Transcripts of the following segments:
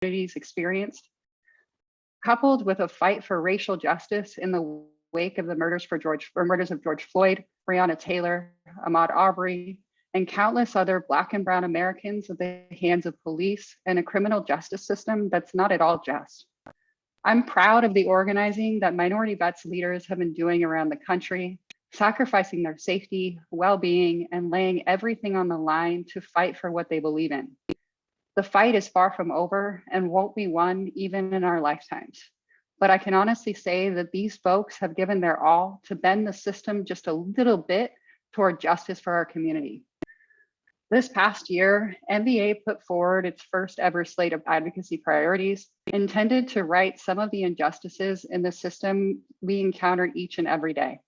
communities experienced, coupled with a fight for racial justice in the wake of the murders of George Floyd, Breonna Taylor, Ahmaud Arbery, and countless other Black and Brown Americans at the hands of police and a criminal justice system that's not at all just. I'm proud of the organizing that minority vets leaders have been doing around the country, sacrificing their safety, well-being, and laying everything on the line to fight for what they believe in. The fight is far from over and won't be won even in our lifetimes. But I can honestly say that these folks have given their all to bend the system just a little bit toward justice for our community. This past year, MVA put forward its first ever slate of advocacy priorities intended to right some of the injustices in the system we encounter each and every day.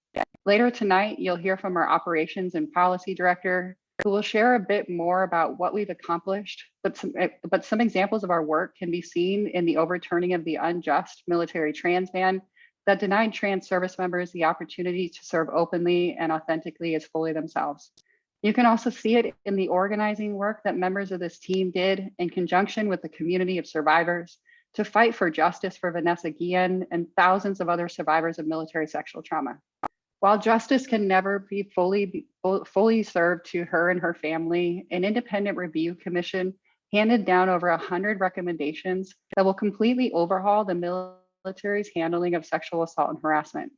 Later tonight, you'll hear from our operations and policy director, who will share a bit more about what we've accomplished, but some examples of our work can be seen in the overturning of the unjust military trans ban that denied trans service members the opportunity to serve openly and authentically as fully themselves. You can also see it in the organizing work that members of this team did in conjunction with the community of survivors to fight for justice for Vanessa Guillen and thousands of other survivors of military sexual trauma. While justice can never be fully served to her and her family, an independent review commission handed down over 100 recommendations that will completely overhaul the military's handling of sexual assault and harassment.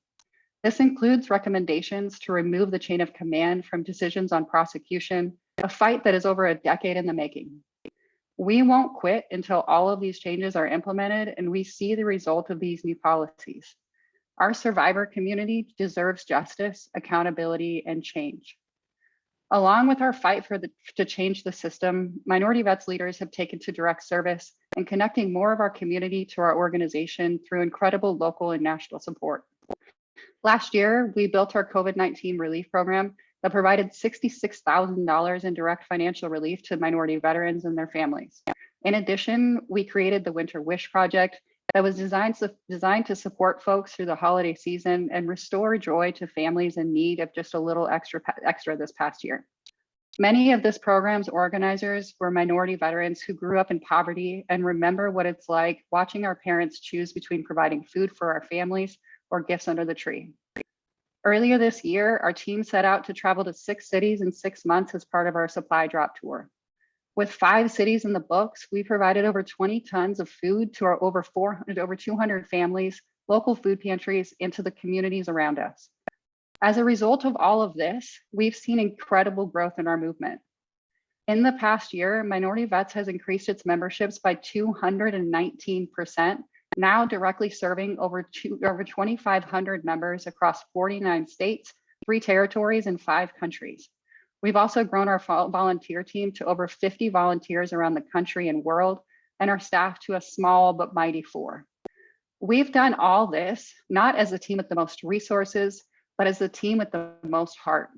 This includes recommendations to remove the chain of command from decisions on prosecution, a fight that is over a decade in the making. We won't quit until all of these changes are implemented and we see the result of these new policies. Our survivor community deserves justice, accountability, and change. Along with our fight to change the system, minority vets leaders have taken to direct service and connecting more of our community to our organization through incredible local and national support. Last year, we built our COVID-19 relief program that provided $66,000 in direct financial relief to minority veterans and their families. In addition, we created the Winter Wish Project that was designed to support folks through the holiday season and restore joy to families in need of just a little extra this past year. Many of this program's organizers were minority veterans who grew up in poverty and remember what it's like watching our parents choose between providing food for our families or gifts under the tree. Earlier this year, our team set out to travel to 6 cities in 6 months as part of our supply drop tour. With 5 cities in the books, we provided over 20 tons of food to our over 200 families, local food pantries, and to the communities around us. As a result of all of this, we've seen incredible growth in our movement. In the past year, Minority Vets has increased its memberships by 219%, now directly serving over 2,500 members across 49 states, 3 territories, and 5 countries. We've also grown our volunteer team to over 50 volunteers around the country and world, and our staff to a small but mighty 4. We've done all this, not as a team with the most resources, but as a team with the most heart.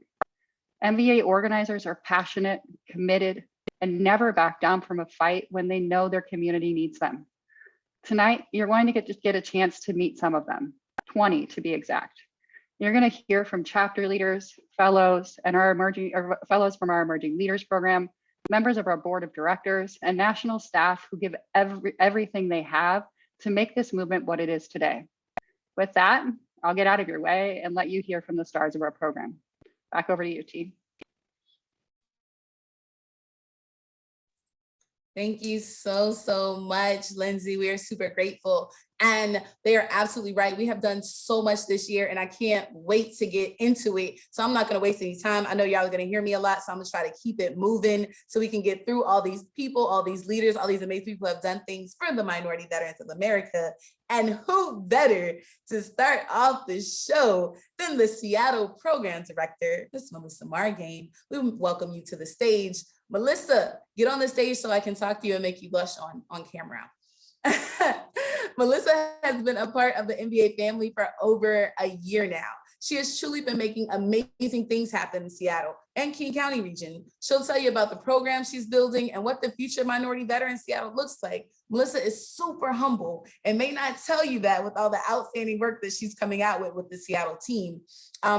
MVA organizers are passionate, committed, and never back down from a fight when they know their community needs them. Tonight, you're going to get a chance to meet some of them, 20 to be exact. You're going to hear from chapter leaders, fellows, and fellows from our Emerging Leaders Program, members of our board of directors, and national staff who give everything they have to make this movement what it is today. With that, I'll get out of your way and let you hear from the stars of our program. Back over to you, T. Thank you so much, Lindsay. We are super grateful. And they are absolutely right. We have done so much this year and I can't wait to get into it. So I'm not going to waste any time. I know y'all are going to hear me a lot, so I'm going to try to keep it moving so we can get through all these people, all these leaders, all these amazing people who have done things for the minority veterans of America. And who better to start off the show than the Seattle program director, Ms. Melissa Margain. We welcome you to the stage. Melissa, get on the stage so I can talk to you and make you blush on camera. Melissa has been a part of the MVA family for over a year now. She has truly been making amazing things happen in Seattle and King County region. She'll tell you about the program she's building and what the future minority veteran in Seattle looks like. Melissa is super humble and may not tell you that with all the outstanding work that she's coming out with the Seattle team.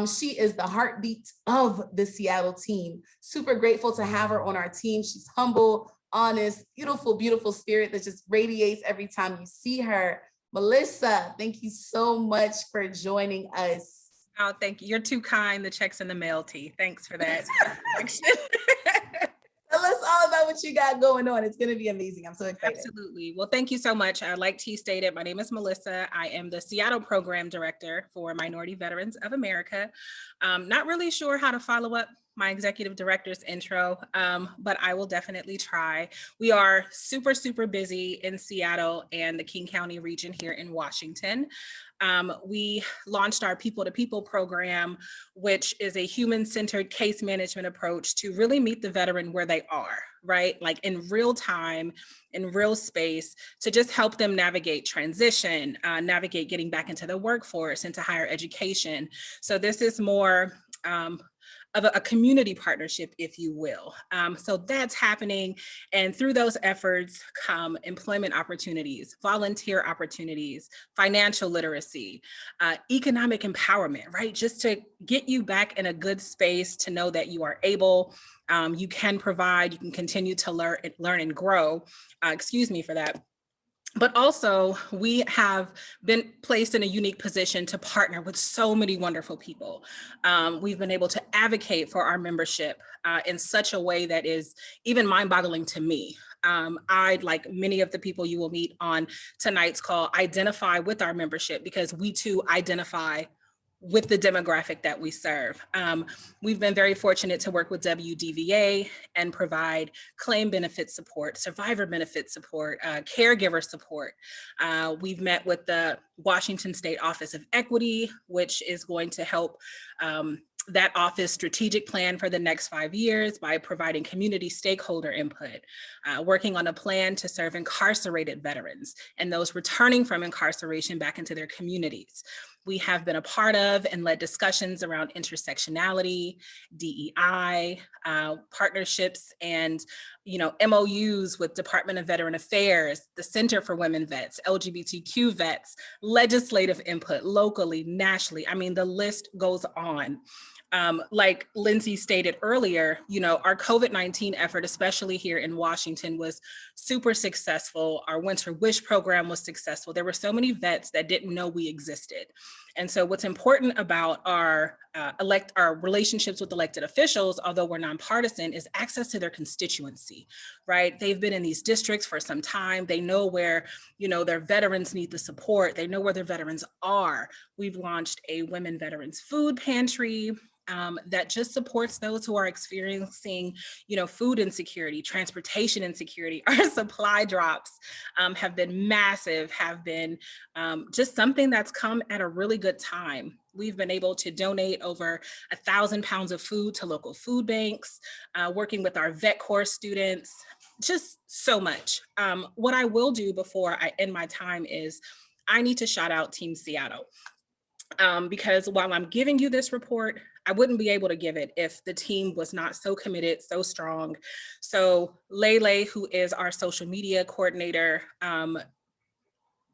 She is the heartbeat of the Seattle team. Super grateful to have her on our team. She's humble, honest, beautiful, beautiful spirit that just radiates every time you see her. Melissa, thank you so much for joining us. Oh, thank you. You're too kind. The check's in the mail, T. Thanks for that. Tell us all about what you got going on. It's going to be amazing. I'm so excited. Absolutely. Well, thank you so much. Like T stated, my name is Melissa. I am the Seattle Program Director for Minority Veterans of America. Not really sure how to follow up my executive director's intro, but I will definitely try. We are super, super busy in Seattle and the King County region here in Washington. We launched our People to People program, which is a human-centered case management approach to really meet the veteran where they are, right? Like in real time, in real space, to just help them navigate transition, navigate getting back into the workforce, into higher education. So this is more of a community partnership, if you will. So that's happening. And through those efforts come employment opportunities, volunteer opportunities, financial literacy, economic empowerment, right? Just to get you back in a good space to know that you are able, you can provide, you can continue to learn and grow. Excuse me for that. But also, we have been placed in a unique position to partner with so many wonderful people. We've been able to advocate for our membership in such a way that is even mind-boggling to me. I, like many of the people you will meet on tonight's call, identify with our membership because we too identify with the demographic that we serve. We've been very fortunate to work with WDVA and provide claim benefit support, survivor benefit support, caregiver support. We've met with the Washington State Office of Equity, which is going to help that office strategic plan for the next 5 years by providing community stakeholder input, working on a plan to serve incarcerated veterans and those returning from incarceration back into their communities. We have been a part of and led discussions around intersectionality, DEI, partnerships and MOUs with Department of Veteran Affairs, the Center for Women Vets, LGBTQ vets, legislative input locally, nationally. I mean, the list goes on. Like Lindsay stated earlier, our COVID-19 effort, especially here in Washington, was super successful. Our Winter Wish program was successful. There were so many vets that didn't know we existed. And so what's important about our relationships with elected officials, although we're nonpartisan, is access to their constituency, right? They've been in these districts for some time. They know where, their veterans need the support. They know where their veterans are. We've launched a women veterans food pantry that just supports those who are experiencing, food insecurity, transportation insecurity. Our supply drops have been massive, have been just something that's come at a really good time. We've been able to donate over 1,000 pounds of food to local food banks, working with our vet corps students, just so much. What I will do before I end my time is I need to shout out Team Seattle. Because while I'm giving you this report, I wouldn't be able to give it if the team was not so committed, so strong. So Lele, who is our social media coordinator,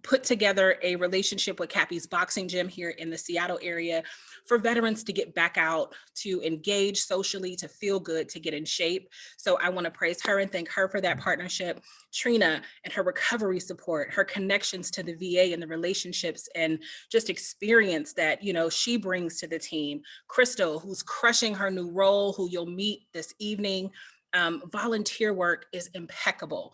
put together a relationship with Cappy's Boxing Gym here in the Seattle area for veterans to get back out, to engage socially, to feel good, to get in shape. So I want to praise her and thank her for that partnership. Trina and her recovery support, her connections to the VA and the relationships and just experience that, she brings to the team. Crystal, who's crushing her new role, who you'll meet this evening. Volunteer work is impeccable.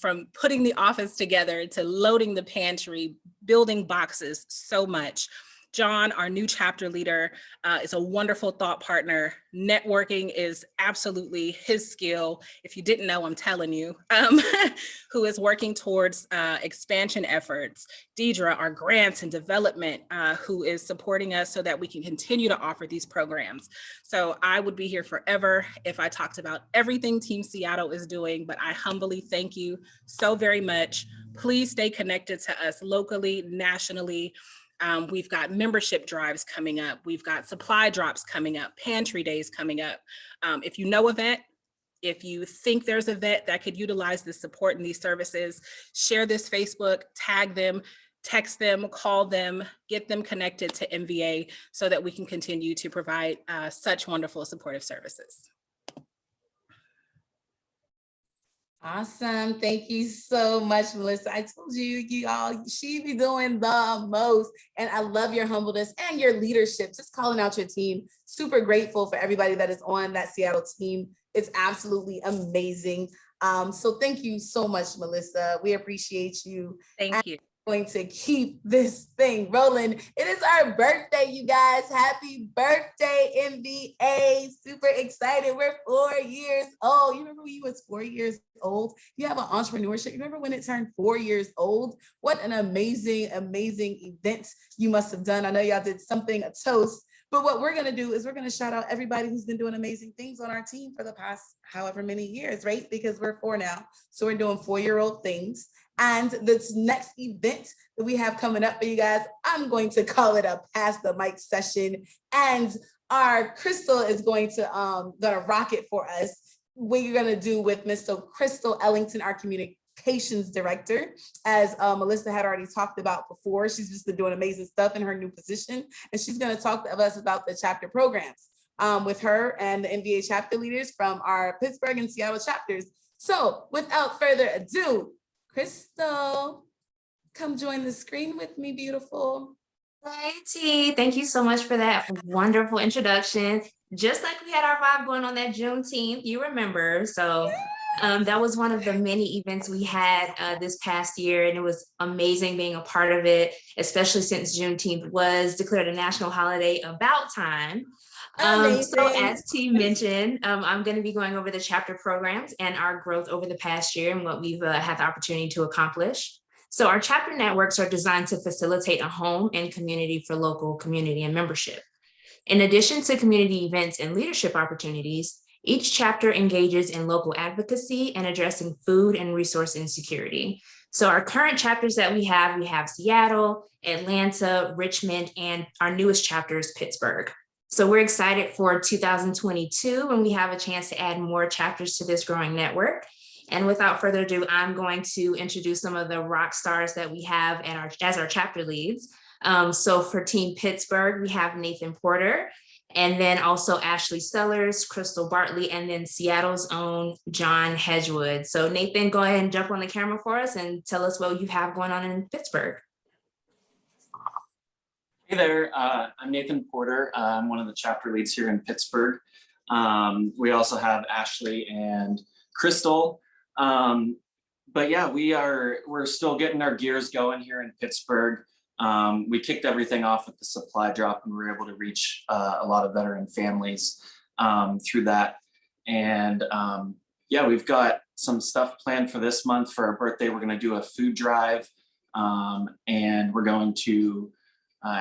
From putting the office together to loading the pantry, building boxes, so much. John, our new chapter leader, is a wonderful thought partner. Networking is absolutely his skill. If you didn't know, I'm telling you, who is working towards expansion efforts. Deidre, our grants and development, who is supporting us so that we can continue to offer these programs. So I would be here forever if I talked about everything Team Seattle is doing, but I humbly thank you so very much. Please stay connected to us locally, nationally. We've got membership drives coming up. We've got supply drops coming up, pantry days coming up. If you know a vet, if you think there's a vet that could utilize this support and these services, share this Facebook, tag them, text them, call them, get them connected to MVA so that we can continue to provide such wonderful supportive services. Awesome. Thank you so much, Melissa. I told you, y'all, she be doing the most. And I love your humbleness and your leadership, just calling out your team. Super grateful for everybody that is on that Seattle team. It's absolutely amazing. So thank you so much, Melissa. We appreciate you. Thank you. Going to keep this thing rolling. It is our birthday, you guys. Happy birthday, MVA. Super excited. We're 4 years old. You remember when you was 4 years old? You have an entrepreneurship. You remember when it turned 4 years old? What an amazing, amazing event you must have done. I know y'all did something, a toast. But what we're going to do is we're going to shout out everybody who's been doing amazing things on our team for the past however many years, right? Because we're 4 now. So we're doing 4-year-old things. And this next event that we have coming up for you guys, I'm going to call it a pass the mic session. And our Crystal is going to rock it for us. What you're going to do with Mr. Crystal Ellington, our communications director, as Melissa had already talked about before. She's just been doing amazing stuff in her new position. And she's going to talk to us about the chapter programs with her and the MVA chapter leaders from our Pittsburgh and Seattle chapters. So without further ado, Crystal, come join the screen with me, beautiful. Hey T, thank you so much for that wonderful introduction. Just like we had our vibe going on that Juneteenth, you remember. So that was one of the many events we had this past year, and it was amazing being a part of it, especially since Juneteenth was declared a national holiday about time. So as T mentioned, I'm going to be going over the chapter programs and our growth over the past year and what we've had the opportunity to accomplish. So our chapter networks are designed to facilitate a home and community for local community and membership. In addition to community events and leadership opportunities, each chapter engages in local advocacy and addressing food and resource insecurity. So our current chapters that we have Seattle, Atlanta, Richmond, and our newest chapter is Pittsburgh. So we're excited for 2022 when we have a chance to add more chapters to this growing network. And without further ado, I'm going to introduce some of the rock stars that we have as our chapter leads. So for Team Pittsburgh, we have Nathan Porter, and then also Ashley Sellers, Crystal Bartley, and then Seattle's own John Hegwood. So Nathan, go ahead and jump on the camera for us and tell us what you have going on in Pittsburgh. Hey there, I'm Nathan Porter. I'm one of the chapter leads here in Pittsburgh. We also have Ashley and Crystal. But yeah, we're still getting our gears going here in Pittsburgh. We kicked everything off with the supply drop, and we were able to reach a lot of veteran families through that. And yeah, we've got some stuff planned for this month. For our birthday, we're going to do a food drive, and we're going to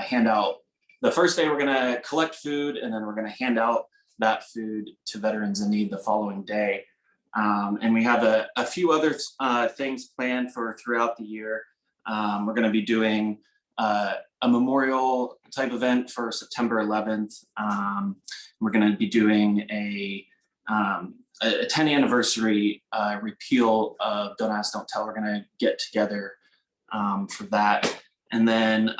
hand out, the first day we're going to collect food, and then we're going to hand out that food to veterans in need the following day. And we have a few other things planned for throughout the year. We're going to be doing a memorial type event for September 11th. We're going to be doing a 10th anniversary repeal of Don't Ask, Don't Tell. We're going to get together for that. And then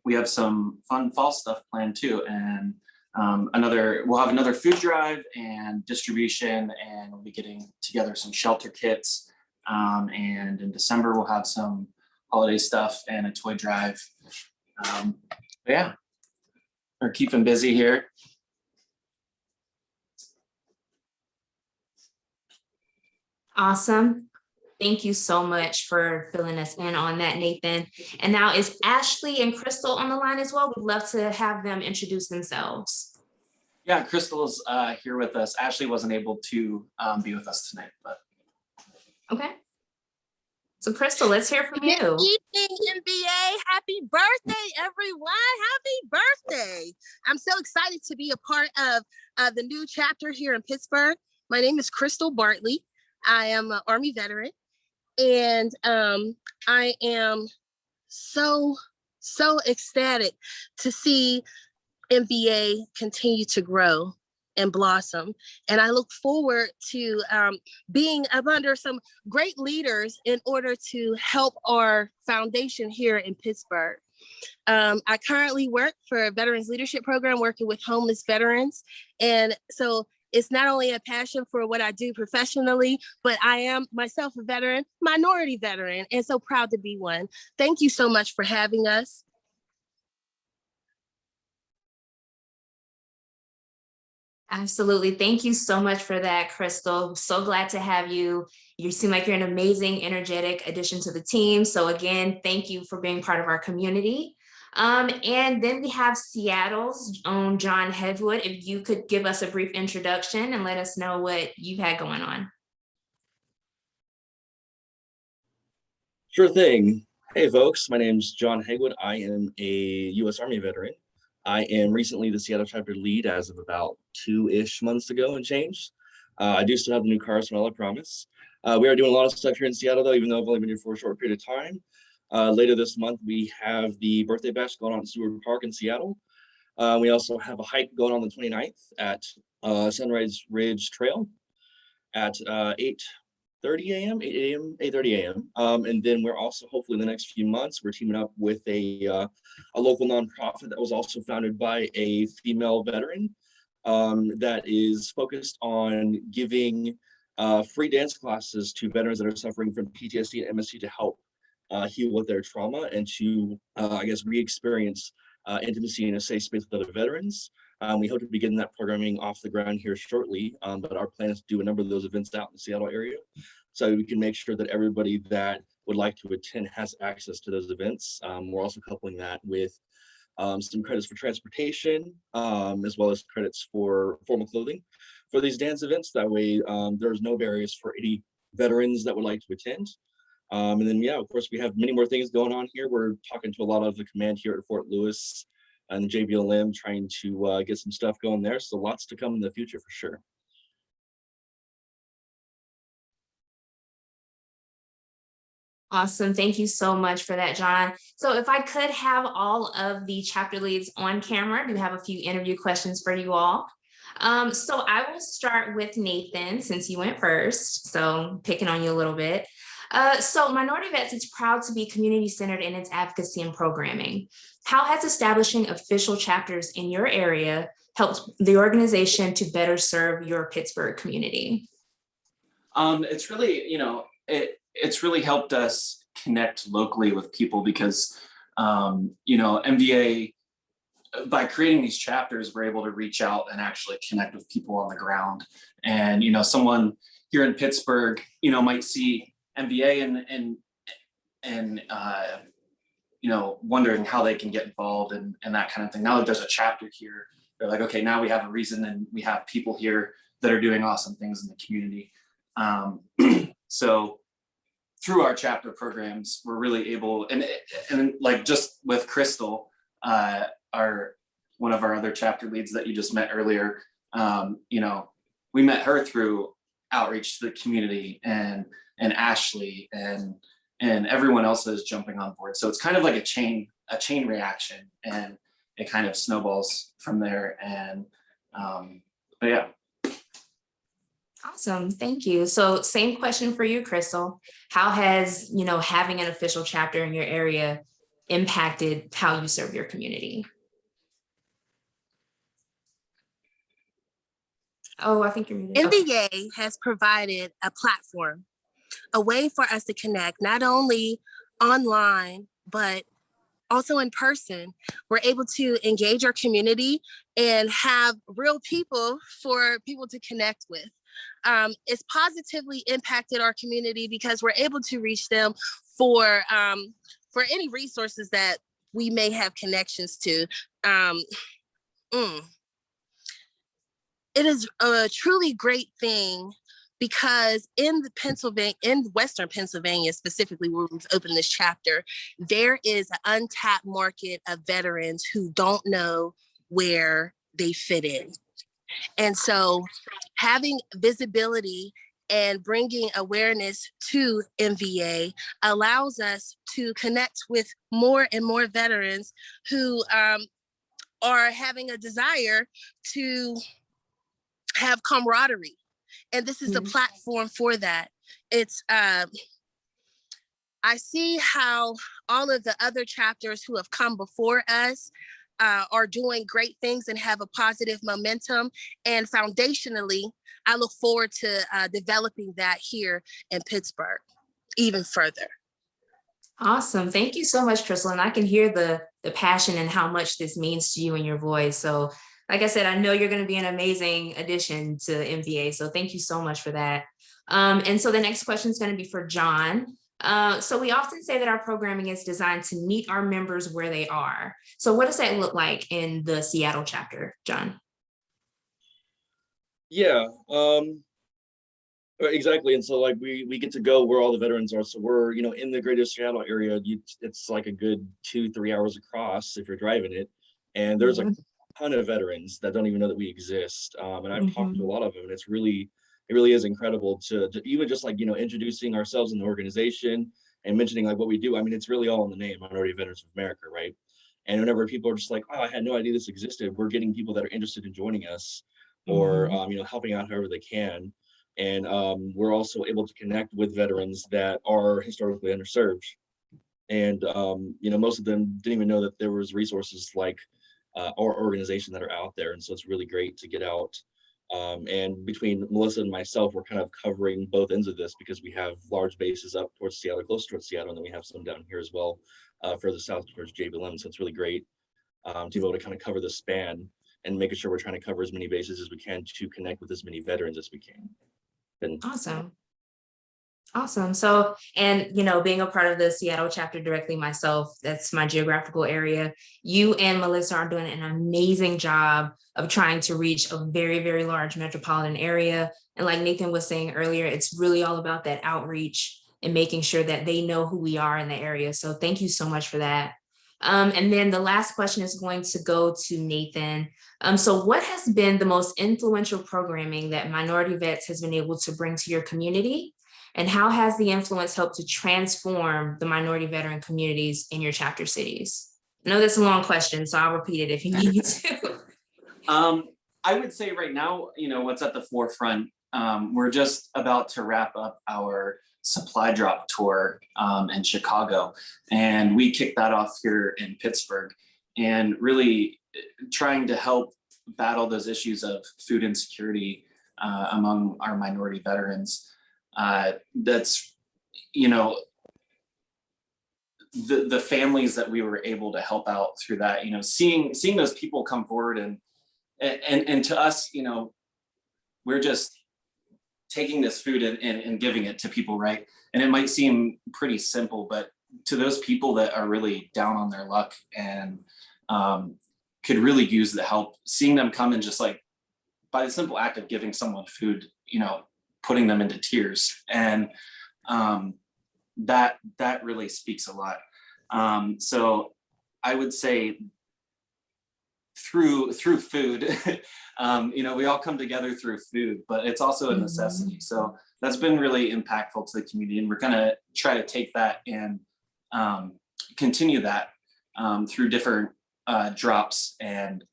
we have some fun fall stuff planned too. And we'll have another food drive and distribution, and we'll be getting together some shelter kits. And in December, we'll have some holiday stuff and a toy drive. Yeah, we're keeping busy here. Awesome. Thank you so much for filling us in on that, Nathan. And now is Ashley and Crystal on the line as well? We'd love to have them introduce themselves. Yeah, Crystal's here with us. Ashley wasn't able to be with us tonight, but. Okay. So Crystal, let's hear from you. Good evening, MVA. Happy birthday, everyone. Happy birthday. I'm so excited to be a part of the new chapter here in Pittsburgh. My name is Crystal Bartley. I am an Army veteran, and I am so ecstatic to see MVA continue to grow and blossom. And I look forward to being up under some great leaders in order to help our foundation here in Pittsburgh. I currently work for a Veterans Leadership Program, working with homeless veterans. And so It's not only a passion for what I do professionally, but I am myself a veteran, minority veteran, and so proud to be one. Thank you so much for having us. Absolutely. Thank you so much for that, Crystal. So glad to have you. You seem like you're an amazing, energetic addition to the team. So again, thank you for being part of our community. And then we have Seattle's own John Hegwood. If you could give us a brief introduction and let us know what you've had going on. Sure thing. Hey folks, my name's John Hegwood. I am a U.S. Army veteran. I am recently the Seattle chapter lead as of about 2-ish months ago and change. I do still have the new car, so I promise. We are doing a lot of stuff here in Seattle though, even though I've only been here for a short period of time. Later this month, we have the birthday bash going on at Seward Park in Seattle. We also have a hike going on the 29th at Sunrise Ridge Trail at 8:30 a.m., 8 a.m., 8:30 a.m. And then we're also, hopefully in the next few months, we're teaming up with a local nonprofit that was also founded by a female veteran that is focused on giving free dance classes to veterans that are suffering from PTSD and MST to help heal with their trauma and to, I guess, re-experience intimacy in a safe space with other veterans. We hope to be getting that programming off the ground here shortly, but our plan is to do a number of those events out in the Seattle area so we can make sure that everybody that would like to attend has access to those events. We're also coupling that with some credits for transportation, as well as credits for formal clothing for these dance events. That way, there's no barriers for any veterans that would like to attend. And then, yeah, of course, we have many more things going on here. We're talking to a lot of the command here at Fort Lewis and JBLM, trying to get some stuff going there. So lots to come in the future for sure. Awesome. Thank you so much for that, John. So if I could have all of the chapter leads on camera, I do have a few interview questions for you all. So I will start with Nathan, since you went first, so picking on you a little bit. So Minority Vets is proud to be community-centered in its advocacy and programming. How has establishing official chapters in your area helped the organization to better serve your Pittsburgh community? It's really, it's really helped us connect locally with people because, MVA, by creating these chapters, we're able to reach out and actually connect with people on the ground. And, someone here in Pittsburgh, might see MVA and wondering how they can get involved and that kind of thing. Now that there's a chapter here, they're like, okay, now we have a reason and we have people here that are doing awesome things in the community. So through our chapter programs, we're really able, and like just with Crystal, one of our other chapter leads that you just met earlier, we met her through outreach to the community and Ashley and everyone else that is jumping on board. So it's kind of like a chain reaction, and it kind of snowballs from there. And but yeah. Awesome, thank you. So same question for you, Crystal. How has, having an official chapter in your area impacted how you serve your community? Oh, I think you're muted. MVA has provided a platform, a way for us to connect, not only online, but also in person. We're able to engage our community and have real people for people to connect with. It's positively impacted our community because we're able to reach them for any resources that we may have connections to. It is a truly great thing because in Western Pennsylvania, specifically where we've opened this chapter, there is an untapped market of veterans who don't know where they fit in. And so having visibility and bringing awareness to MVA allows us to connect with more and more veterans who are having a desire to have camaraderie. And this is a platform for that. It's, I see how all of the other chapters who have come before us are doing great things and have a positive momentum. And foundationally, I look forward to developing that here in Pittsburgh even further. Awesome. Thank you so much, Crystal. And I can hear the passion and how much this means to you and your voice. So like I said, I know you're going to be an amazing addition to MVA. So thank you so much for that. And so the next question is going to be for John. So we often say that our programming is designed to meet our members where they are. So what does that look like in the Seattle chapter, John? Yeah, exactly. And so like we get to go where all the veterans are. So we're, in the greater Seattle area, it's like a good 2-3 hours across if you're driving it. And there's a ton of veterans that don't even know that we exist. And I've talked to a lot of them, and it really is incredible to even just like, introducing ourselves in the organization and mentioning like what we do. I mean, it's really all in the name, Minority Veterans of America, right? And whenever people are just like, oh, I had no idea this existed, we're getting people that are interested in joining us or, helping out however they can. And we're also able to connect with veterans that are historically underserved. And, most of them didn't even know that there was resources like our organization that are out there. And so it's really great to get out. And between Melissa and myself, we're kind of covering both ends of this because we have large bases up towards Seattle, close towards Seattle, and then we have some down here as well, further south towards JBLM. So it's really great to be able to kind of cover the span and making sure we're trying to cover as many bases as we can to connect with as many veterans as we can. Awesome. So, and, being a part of the Seattle chapter directly myself, that's my geographical area. You and Melissa are doing an amazing job of trying to reach a very, very large metropolitan area. And like Nathan was saying earlier, it's really all about that outreach and making sure that they know who we are in the area. So thank you so much for that. And then the last question is going to go to Nathan. So what has been the most influential programming that Minority Vets has been able to bring to your community? And how has the influence helped to transform the minority veteran communities in your chapter cities? I know that's a long question, so I'll repeat it if you need me to. I would say right now, what's at the forefront, we're just about to wrap up our supply drop tour in Chicago. And we kicked that off here in Pittsburgh and really trying to help battle those issues of food insecurity among our minority veterans. That's, the families that we were able to help out through that, seeing those people come forward and to us, we're just taking this food and giving it to people, right? And it might seem pretty simple, but to those people that are really down on their luck and could really use the help, seeing them come and just like by the simple act of giving someone food, putting them into tears. And that really speaks a lot. So I would say through food, we all come together through food, but it's also a necessity. So that's been really impactful to the community. And we're gonna try to take that and continue that through different drops and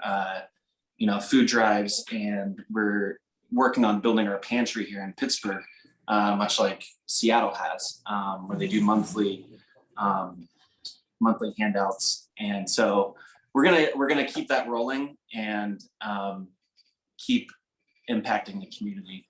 food drives. And we're working on building our pantry here in Pittsburgh, much like Seattle has, where they do monthly handouts. And so we're gonna keep that rolling and keep impacting the community.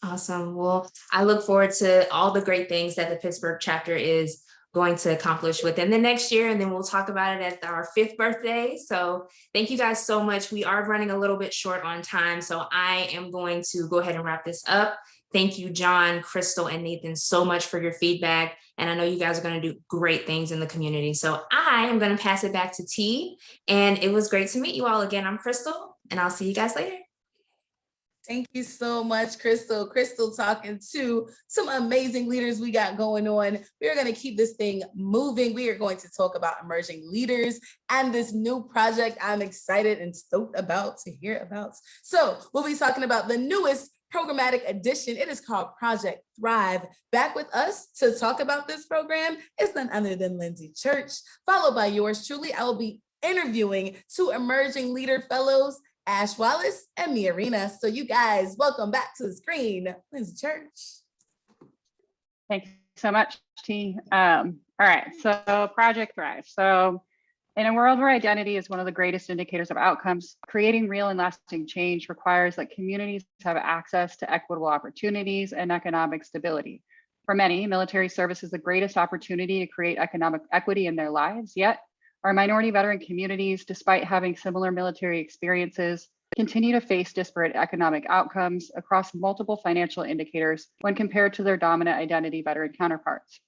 Awesome. Well, I look forward to all the great things that the Pittsburgh chapter is going to accomplish within the next year. And then we'll talk about it at our 5th birthday. So thank you guys so much. We are running a little bit short on time, so I am going to go ahead and wrap this up. Thank you, John, Crystal, and Nathan, so much for your feedback. And I know you guys are going to do great things in the community. So I am going to pass it back to T. And it was great to meet you all again. I'm Crystal, and I'll see you guys later. Thank you so much, Crystal. Crystal talking to some amazing leaders we got going on. We are going to keep this thing moving. We are going to talk about emerging leaders and this new project I'm excited and stoked about to hear about. So we'll be talking about the newest programmatic addition. It is called Project Thrive. Back with us to talk about this program is none other than Lindsay Church, followed by yours truly. I will be interviewing 2 emerging leader fellows, Ash Wallace and Mia Arena. So you guys, welcome back to the screen, Lindsay Church. Thanks so much, T. All right, so Project Thrive. So In a world where identity is one of the greatest indicators of outcomes, creating real and lasting change requires that communities have access to equitable opportunities and economic stability. For many, military service is the greatest opportunity to create economic equity in their lives, yet our minority veteran communities, despite having similar military experiences, continue to face disparate economic outcomes across multiple financial indicators when compared to their dominant identity veteran counterparts.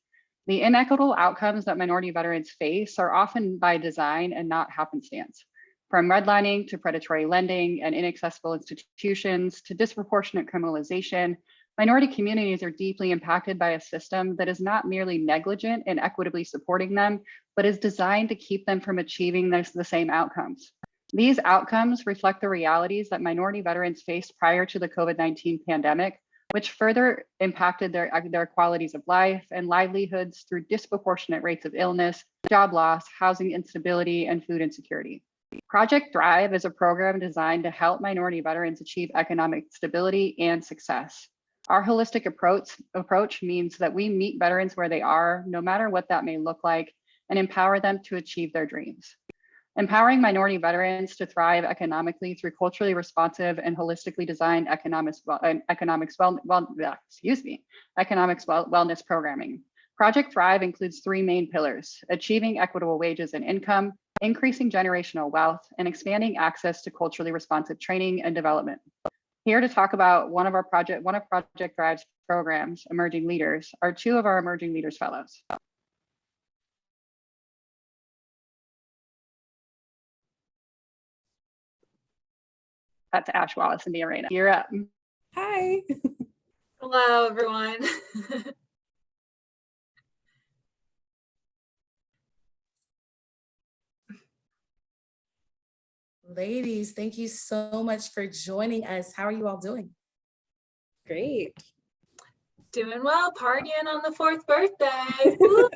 The inequitable outcomes that minority veterans face are often by design and not happenstance. From redlining to predatory lending and inaccessible institutions to disproportionate criminalization, minority communities are deeply impacted by a system that is not merely negligent in equitably supporting them, but is designed to keep them from achieving the same outcomes. These outcomes reflect the realities that minority veterans faced prior to the COVID-19 pandemic, which further impacted their qualities of life and livelihoods through disproportionate rates of illness, job loss, housing instability, and food insecurity. Project Thrive is a program designed to help minority veterans achieve economic stability and success. Our holistic approach means that we meet veterans where they are, no matter what that may look like, and empower them to achieve their dreams. Empowering minority veterans to thrive economically through culturally responsive and holistically designed economics wellness programming. Project Thrive includes three main pillars: achieving equitable wages and income, increasing generational wealth, and expanding access to culturally responsive training and development. Here to talk about one of Project Thrive's programs, Emerging Leaders, are two of our Emerging Leaders Fellows. That's Ash Wallace and Mia Reyna. You're up. Hi. Hello, everyone. Ladies, thank you so much for joining us. How are you all doing? Great. Doing well, partying on the 4th birthday. Woo.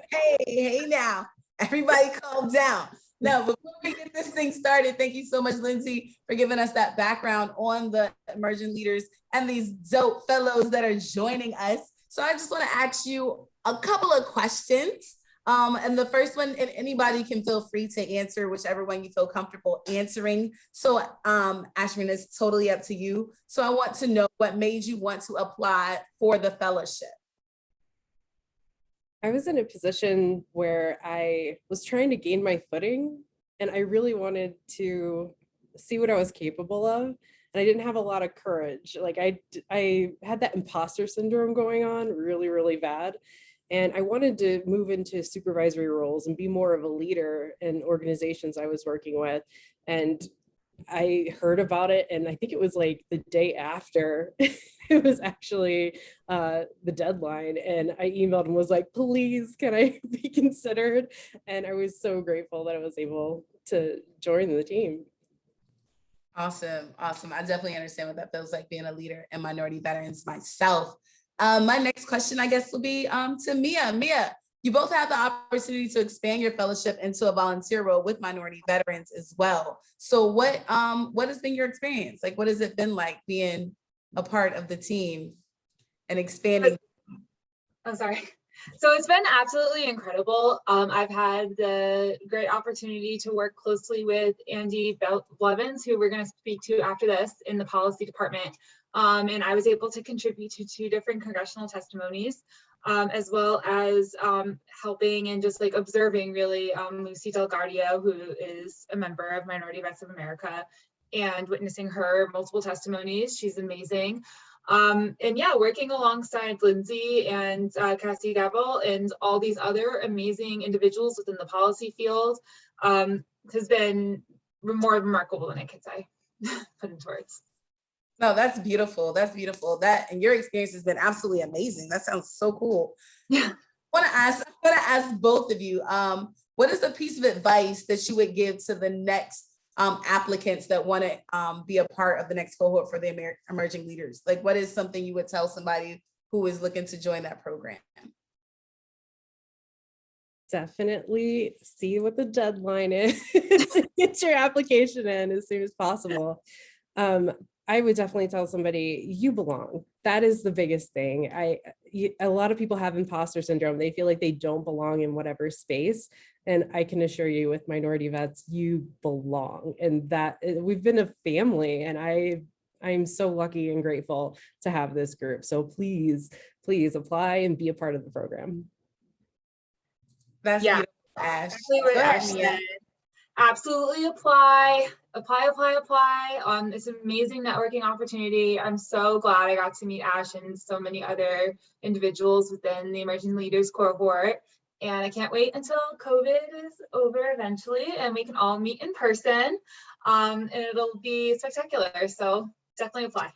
Hey now, everybody calm down. No, before we get this thing started, thank you so much, Lindsay, for giving us that background on the emerging leaders and these dope fellows that are joining us. So I just want to ask you a couple of questions. And the first one, and anybody can feel free to answer whichever one you feel comfortable answering. So Ashwin, it's totally up to you. So I want to know what made you want to apply for the fellowship. I was in a position where I was trying to gain my footing and I really wanted to see what I was capable of. And I didn't have a lot of courage. Like I had that imposter syndrome going on really, really bad. And I wanted to move into supervisory roles and be more of a leader in organizations I was working with. And I heard about it, and I think it was like the day after it was actually the deadline, and I emailed and was like, please, can I be considered? And I was so grateful that I was able to join the team. Awesome. Awesome. I definitely understand what that feels like, being a leader in minority veterans myself. My next question, I guess, will be to Mia. Mia, you both have the opportunity to expand your fellowship into a volunteer role with minority veterans as well. So what has been your experience? Like, what has it been like being a part of the team and expanding? I'm sorry. So it's been absolutely incredible. I've had the great opportunity to work closely with Andy Blevins, who we're going to speak to after this, in the policy department. And I was able to contribute to 2 different congressional testimonies, as well as helping and just like observing really Lucy Delgadio, who is a member of Minority Vets of America, and witnessing her multiple testimonies. She's amazing. And yeah, working alongside Lindsay and Cassie Gavel and all these other amazing individuals within the policy field has been more remarkable than I could say, put into words. No, that's beautiful. That's beautiful. That, and your experience has been absolutely amazing. That sounds so cool. Yeah. I want to ask both of you, what is a piece of advice that you would give to the next applicants that want to be a part of the next cohort for the emerging leaders? Like, what is something you would tell somebody who is looking to join that program? Definitely see what the deadline is to get your application in as soon as possible. I would definitely tell somebody you belong. That is the biggest thing. A lot of people have imposter syndrome. They feel like they don't belong in whatever space. And I can assure you with minority vets, you belong. And that we've been a family, and I'm so lucky and grateful to have this group. So please apply and be a part of the program. That's Yeah, beautiful, Ash. exactly what Go ahead, Ash Mia. said. Absolutely apply on this amazing networking opportunity. I'm so glad I got to meet Ash and so many other individuals within the Emerging Leaders cohort. And I can't wait until COVID is over eventually and we can all meet in person. And it'll be spectacular. So definitely apply.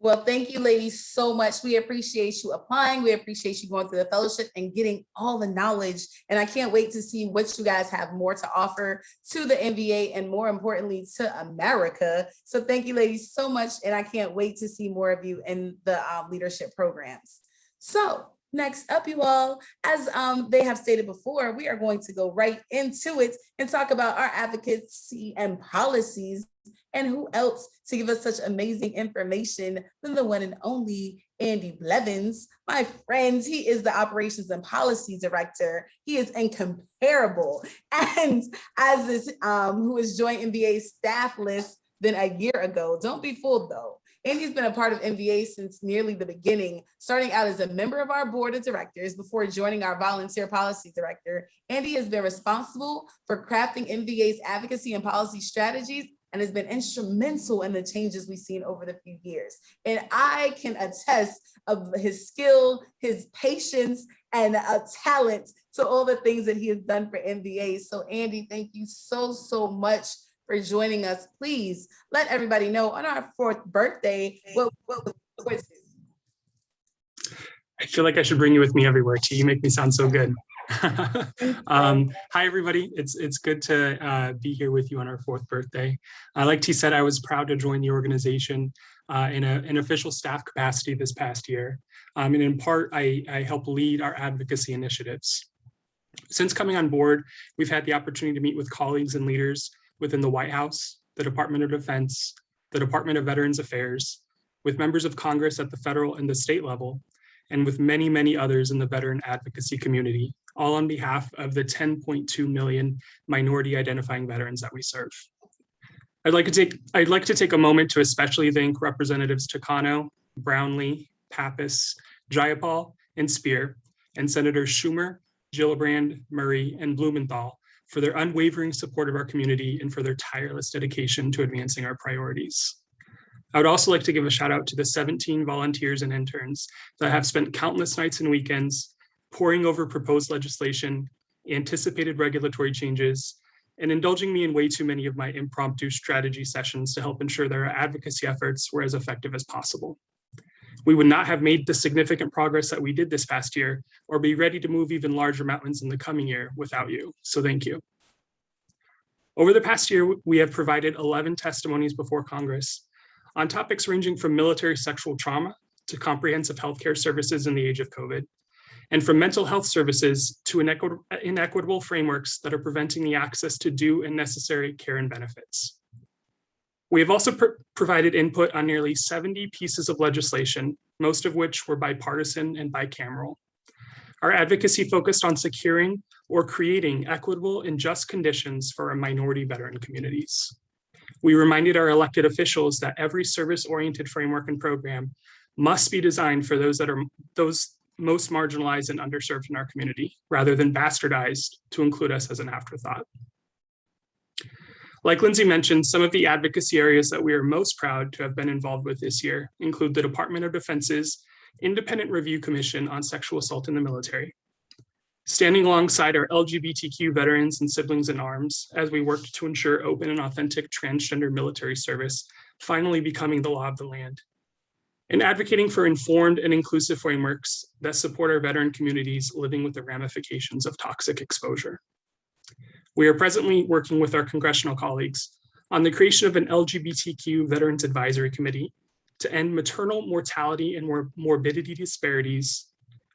Well, thank you, ladies, so much. We appreciate you applying. We appreciate you going through the fellowship and getting all the knowledge. And I can't wait to see what you guys have more to offer to the MVA and more importantly to America. So thank you, ladies, so much. And I can't wait to see more of you in the leadership programs. So next up, you all, as they have stated before, we are going to go right into it and talk about our advocacy and policies. And who else to give us such amazing information than the one and only Andy Blevins, my friend. He is the Operations and Policy Director. He is incomparable. And as this, who has joined MVA's staff list than a year ago. Don't be fooled though. Andy's been a part of MVA since nearly the beginning, starting out as a member of our board of directors before joining our volunteer policy director. Andy has been responsible for crafting MVA's advocacy and policy strategies and has been instrumental in the changes we've seen over the few years. And I can attest of his skill, his patience, and talent to all the things that he has done for MVA. So Andy, thank you so much for joining us. Please let everybody know on our 4th birthday, what was it? I feel like I should bring you with me everywhere, T. You make me sound so good. Hi, everybody. It's good to be here with you on our 4th birthday. Like T said, I was proud to join the organization in an official staff capacity this past year. And in part, I help lead our advocacy initiatives. Since coming on board, we've had the opportunity to meet with colleagues and leaders within the White House, the Department of Defense, the Department of Veterans Affairs, with members of Congress at the federal and the state level, and with many others in the veteran advocacy community, all on behalf of the 10.2 million minority identifying veterans that we serve. I'd like to take a moment to especially thank Representatives Takano, Brownlee, Pappas, Jayapal, and Spear, and Senators Schumer, Gillibrand, Murray, and Blumenthal for their unwavering support of our community and for their tireless dedication to advancing our priorities. I would also like to give a shout out to the 17 volunteers and interns that have spent countless nights and weekends poring over proposed legislation, anticipated regulatory changes, and indulging me in way too many of my impromptu strategy sessions to help ensure that our advocacy efforts were as effective as possible. We would not have made the significant progress that we did this past year or be ready to move even larger mountains in the coming year without you, so thank you. Over the past year, we have provided 11 testimonies before Congress on topics ranging from military sexual trauma to comprehensive healthcare services in the age of COVID, and from mental health services to inequitable frameworks that are preventing the access to due and necessary care and benefits. We have also provided input on nearly 70 pieces of legislation, most of which were bipartisan and bicameral. Our advocacy focused on securing or creating equitable and just conditions for our minority veteran communities. We reminded our elected officials that every service-oriented framework and program must be designed for those most marginalized and underserved in our community, rather than bastardized to include us as an afterthought. Like Lindsay mentioned, some of the advocacy areas that we are most proud to have been involved with this year include the Department of Defense's Independent Review Commission on Sexual Assault in the Military, standing alongside our LGBTQ veterans and siblings in arms as we worked to ensure open and authentic transgender military service finally becoming the law of the land, and advocating for informed and inclusive frameworks that support our veteran communities living with the ramifications of toxic exposure. We are presently working with our congressional colleagues on the creation of an LGBTQ Veterans Advisory Committee to end maternal mortality and morbidity disparities,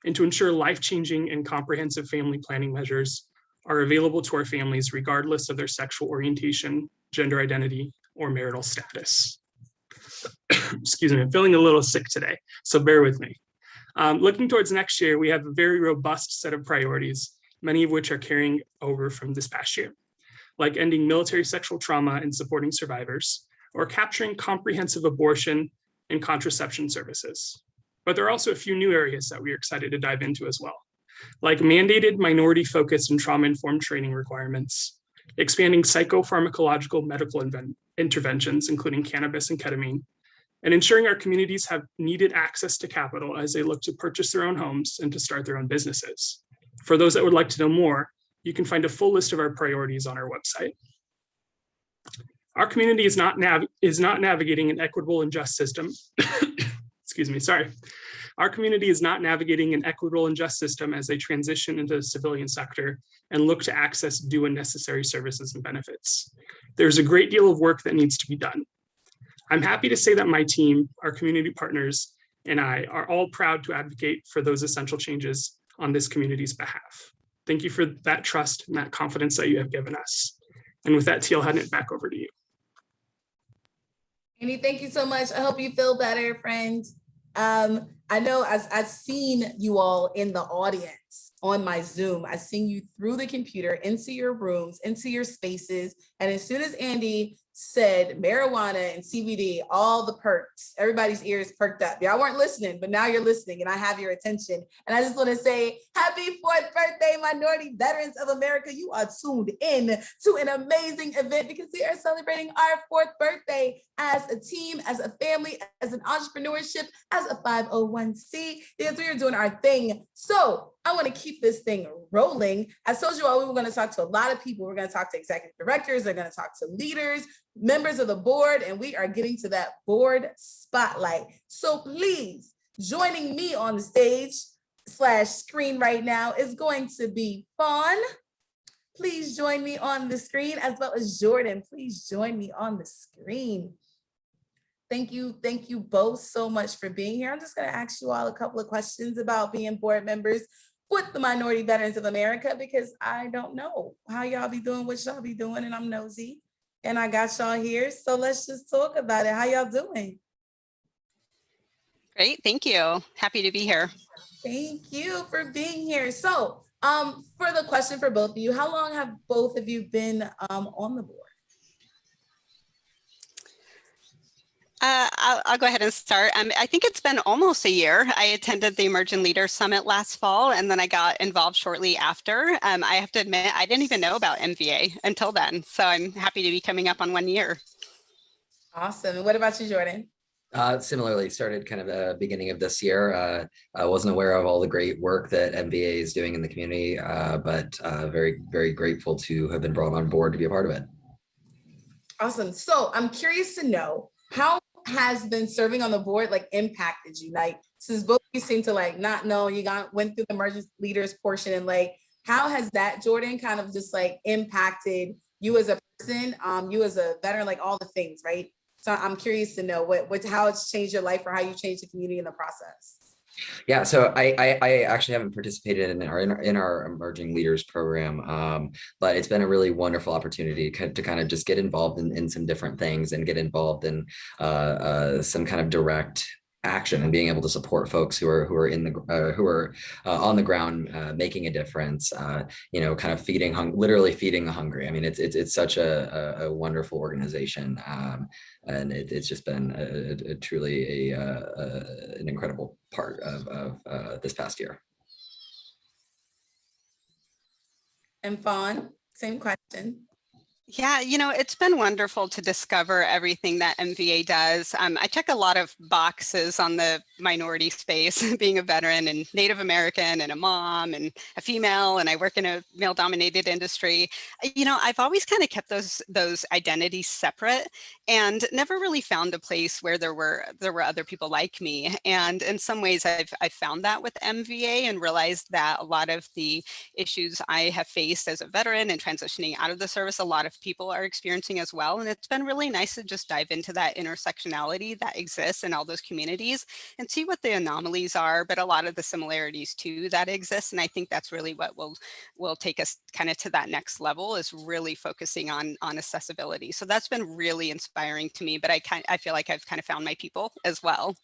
and to ensure life-changing and comprehensive family planning measures are available to our families regardless of their sexual orientation, gender identity, or marital status. Excuse me, I'm feeling a little sick today, so bear with me. Looking towards next year, we have a very robust set of priorities, many of which are carrying over from this past year, like ending military sexual trauma and supporting survivors, or capturing comprehensive abortion and contraception services. But there are also a few new areas that we are excited to dive into as well, like mandated minority-focused and trauma-informed training requirements, expanding psychopharmacological medical interventions, including cannabis and ketamine, and ensuring our communities have needed access to capital as they look to purchase their own homes and to start their own businesses. For those that would like to know more, you can find a full list of our priorities on our website. Our community is not navigating an equitable and just system. Excuse me, sorry. Our community is not navigating an equitable and just system as they transition into the civilian sector and look to access due and necessary services and benefits. There's a great deal of work that needs to be done. I'm happy to say that my team, our community partners, and I are all proud to advocate for those essential changes on this community's behalf. Thank you for that trust and that confidence that you have given us. And with that, T, I'll hand it back over to you. Amy, thank you so much. I hope you feel better, friends. I know I've seen you all in the audience on my Zoom. I've seen you through the computer, into your rooms, into your spaces. And as soon as Andy said marijuana and CBD, all the perks, everybody's ears perked up. Y'all weren't listening, but now you're listening and I have your attention. And I just want to say happy 4th birthday, Minority Veterans of America. You are tuned in to an amazing event because we are celebrating our 4th birthday as a team, as a family, as an entrepreneurship, as a 501c, because we are doing our thing. So I want to keep this thing rolling. I told you all we were going to talk to a lot of people. We're going to talk to executive directors. They're going to talk to leaders, members of the board, and we are getting to that board spotlight. So please, joining me on the stage / screen right now is going to be Fawn. Please join me on the screen, as well as Jordan. Please join me on the screen. Thank you both so much for being here. I'm just going to ask you all a couple of questions about being board members with the Minority Veterans of America, because I don't know how y'all be doing what y'all be doing, and I'm nosy, and I got y'all here. So let's just talk about it. How y'all doing? Great, thank you. Happy to be here. Thank you for being here. So for the question for both of you, how long have both of you been on the board? I'll go ahead and start. I think it's been almost a year. I attended the Emerging Leaders Summit last fall, and then I got involved shortly after. I have to admit, I didn't even know about MVA until then. So I'm happy to be coming up on 1 year. Awesome. And what about you, Jordan? Similarly, started kind of the beginning of this year. I wasn't aware of all the great work that MVA is doing in the community, but very, very grateful to have been brought on board to be a part of it. Awesome. So I'm curious to know, how has been serving on the board like impacted you? Like, since both of you seem to like not know, you went through the emerging leaders portion, and like, how has that, Jordan, kind of just like impacted you as a person, you as a veteran, like all the things, right? So I'm curious to know how it's changed your life or how you changed the community in the process. Yeah, so I actually haven't participated in our Emerging Leaders program, but it's been a really wonderful opportunity to kind of just get involved in some different things and get involved in some kind of direct action and being able to support folks who are on the ground, making a difference, kind of literally feeding the hungry. I mean, it's such a wonderful organization, and it's just been truly an incredible part of this past year. And Fawn, same question. Yeah, it's been wonderful to discover everything that MVA does. I check a lot of boxes on the minority space, being a veteran and Native American and a mom and a female, and I work in a male-dominated industry. I've always kind of kept those identities separate and never really found a place where there were other people like me. And in some ways, I've found that with MVA and realized that a lot of the issues I have faced as a veteran and transitioning out of the service, a lot of of people are experiencing as well. And it's been really nice to just dive into that intersectionality that exists in all those communities and see what the anomalies are, but a lot of the similarities too that exist. And I think that's really what will take us kind of to that next level, is really focusing on accessibility. So that's been really inspiring to me, but I feel like I've kind of found my people as well.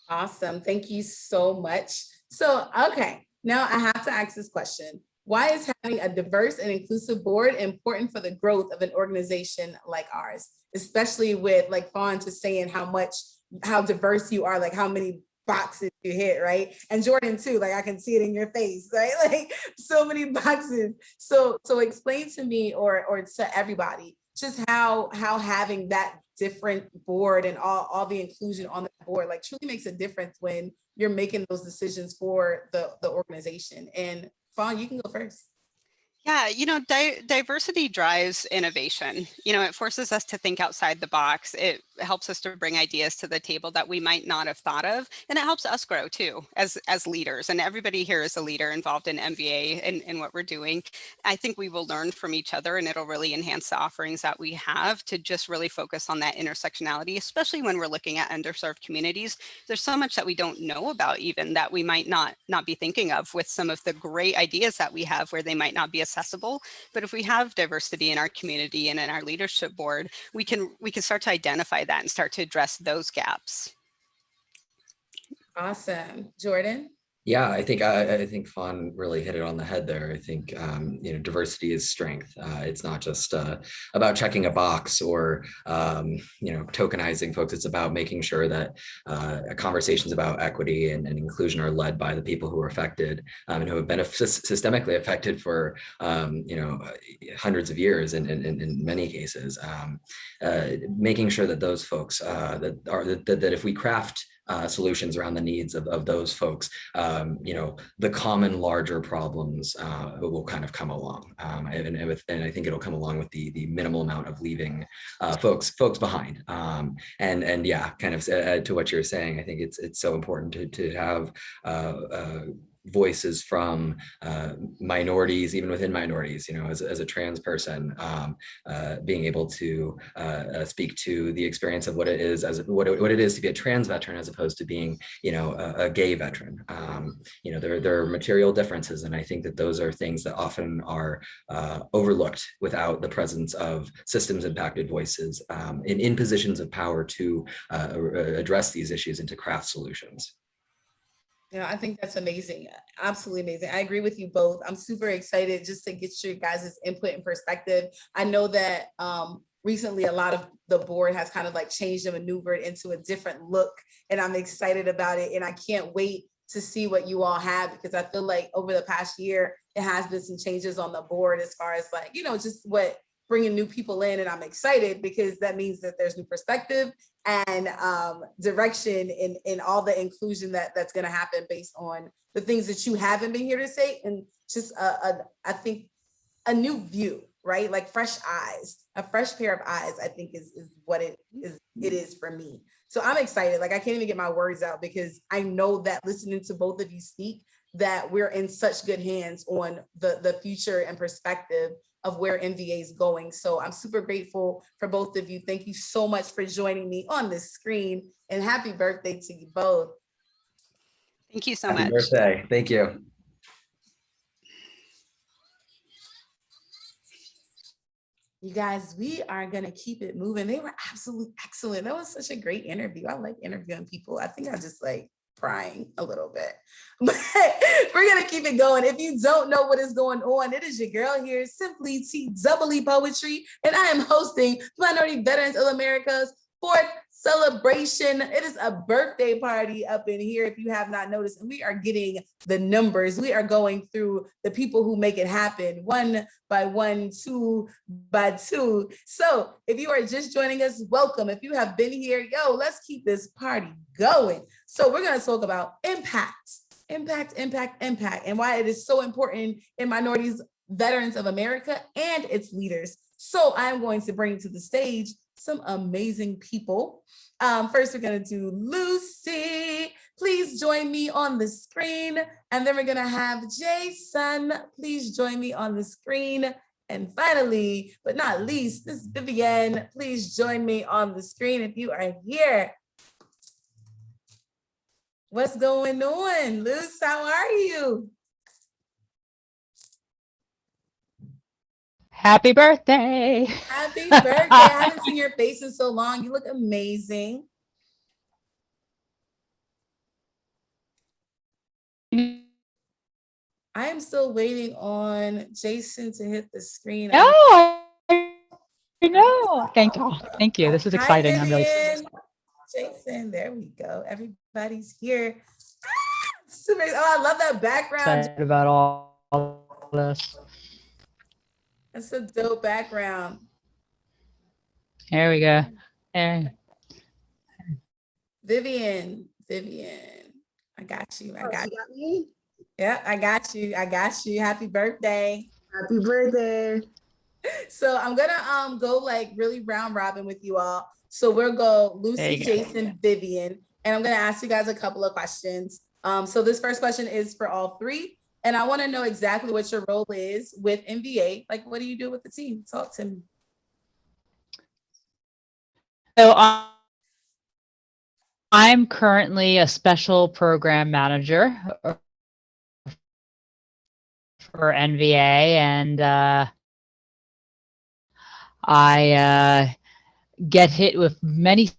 Awesome. Thank you so much. So, okay, now I have to ask this question. Why is having a diverse and inclusive board important for the growth of an organization like ours, especially with like Fawn just saying how diverse you are, like how many boxes you hit, right? And Jordan too, like I can see it in your face, right? Like so many boxes. So explain to me or to everybody just how having that different board and all the inclusion on the board like truly makes a difference when you're making those decisions for the organization. And Fawn, you can go first. Yeah, diversity drives innovation. It forces us to think outside the box. It helps us to bring ideas to the table that we might not have thought of. And it helps us grow too, as leaders. And everybody here is a leader involved in MVA and what we're doing. I think we will learn from each other, and it'll really enhance the offerings that we have to just really focus on that intersectionality, especially when we're looking at underserved communities. There's so much that we don't know about, even that we might not be thinking of with some of the great ideas that we have where they might not be accessible. But if we have diversity in our community and in our leadership board, we can start to identify that and start to address those gaps. Awesome. Jordan? Yeah, I think Fawn really hit it on the head there. I think diversity is strength. It's not just about checking a box or tokenizing folks. It's about making sure that conversations about equity and inclusion are led by the people who are affected and who have been systemically affected for hundreds of years in many cases. Making sure that those folks that if we craft solutions around the needs of those folks, the common larger problems will kind of come along, and I think it'll come along with the minimal amount of leaving folks behind. And yeah, kind of to what you're saying, I think it's so important to have voices from minorities, even within minorities, as a trans person, being able to speak to the experience of what it is what it is to be a trans veteran as opposed to being, a gay veteran. There are material differences, and I think that those are things that often are overlooked without the presence of systems impacted voices in positions of power to address these issues and to craft solutions. Yeah, I think that's amazing. Absolutely amazing. I agree with you both. I'm super excited just to get your guys' input and perspective. I know that recently a lot of the board has kind of like changed and maneuvered into a different look, and I'm excited about it. And I can't wait to see what you all have, because I feel like over the past year, it has been some changes on the board as far as like, just what bringing new people in. And I'm excited because that means that there's new perspective and direction in all the inclusion that's going to happen based on the things that you haven't been here to say, and just I think a new view, right? Like fresh eyes, a fresh pair of eyes, I think is what it is for me. So I'm excited. Like I can't even get my words out, because I know that listening to both of you speak, that we're in such good hands on the future and perspective of where MVA is going. So I'm super grateful for both of you. Thank you so much for joining me on this screen, and happy birthday to you both. Thank you so Happy much. birthday. Thank you. You guys, we are going to keep it moving. They were absolutely excellent. That was such a great interview. I like interviewing people. I think I just like crying a little bit, but we're going to keep it going. If you don't know what is going on, it is your girl here, Simply T Doubly Poetry, and I am hosting Minority Veterans of America's 4th celebration. It is a birthday party up in here, if you have not noticed, and we are getting the numbers. We are going through the people who make it happen, one by one, two by two. So if you are just joining us, welcome. If you have been here, let's keep this party going. So we're going to talk about impact, and why it is so important in Minorities, Veterans of America, and its leaders. So I'm going to bring to the stage some amazing people. First, we're going to do Lucy. please join me on the screen. And then we're gonna have Jason, please join me on the screen. And finally, but not least, this is Vivian, please join me on the screen if you are here. What's going on? Luz, how are you? Happy birthday. Happy birthday. I haven't seen your face in so long. You look amazing. I am still waiting on Jason to hit the screen. Oh, I know. Thank you. Thank you. This is exciting. Hi, I'm really Vivian. Jason, there we go. Everybody's here. Super. Oh, I love that background. excited about all this. That's a dope background. Here we go. There. Vivian, I got you. I got you. Yeah, I got you. Happy birthday. Happy birthday. So I'm gonna go like really round robin with you all. So we'll go Lucy, Jason, Vivian, and I'm gonna ask you guys a couple of questions. So this first question is for all three, and I want to know exactly what your role is with MVA. Like, what do you do with the team? Talk to me. So I'm currently a special program manager for NVA, and I get hit with many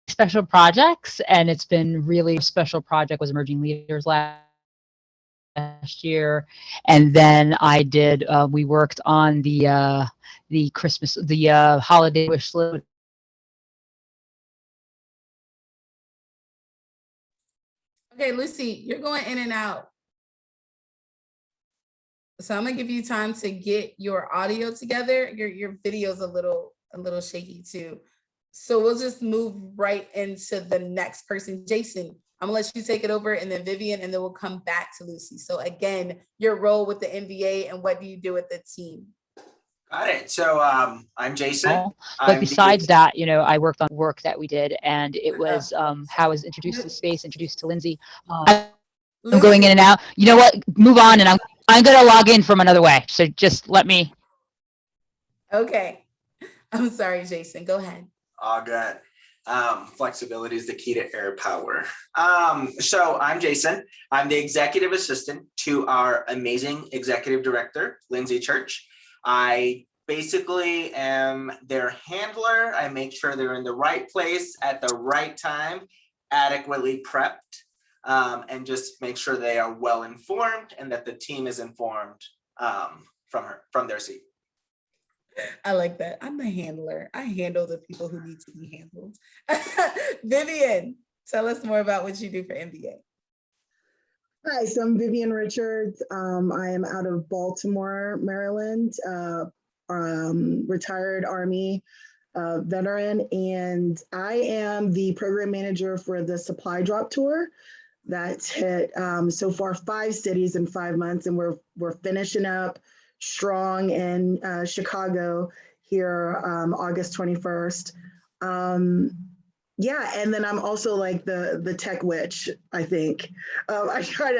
special projects, and it's been really a special project was Emerging Leaders last year, and then I did we worked on the holiday wish list. Okay, Lucy, you're going in and out. So I'm gonna give you time to get your audio together. Your video's a little shaky too. So we'll just move right into the next person. Jason, I'm gonna let you take it over, and then Vivian, and then we'll come back to Lucy. So again, your role with the MVA and what do you do with the team? Got it. So I'm Jason. But besides that, you know, I worked on work that we did, and it was how I was introduced to space, introduced to Lindsay. I'm going in and out. You know what? Move on, and I'm gonna log in from another way. So just let me. Okay. I'm sorry, Jason. Go ahead. All good. Flexibility is the key to air power. So I'm Jason. I'm the executive assistant to our amazing executive director, Lindsay Church. I basically am their handler. I make sure they're in the right place at the right time, adequately prepped, and just make sure they are well informed and that the team is informed from their seat. I like that. I'm the handler. I handle the people who need to be handled. Vivian, tell us more about what you do for MVA. Hi, so I'm Vivian Richards. I am out of Baltimore, Maryland, retired Army veteran, and I am the program manager for the Supply Drop Tour that's hit so far 5 cities in 5 months, and we're finishing up strong in Chicago here August 21st. Yeah, and then I'm also like the tech witch, I think. I try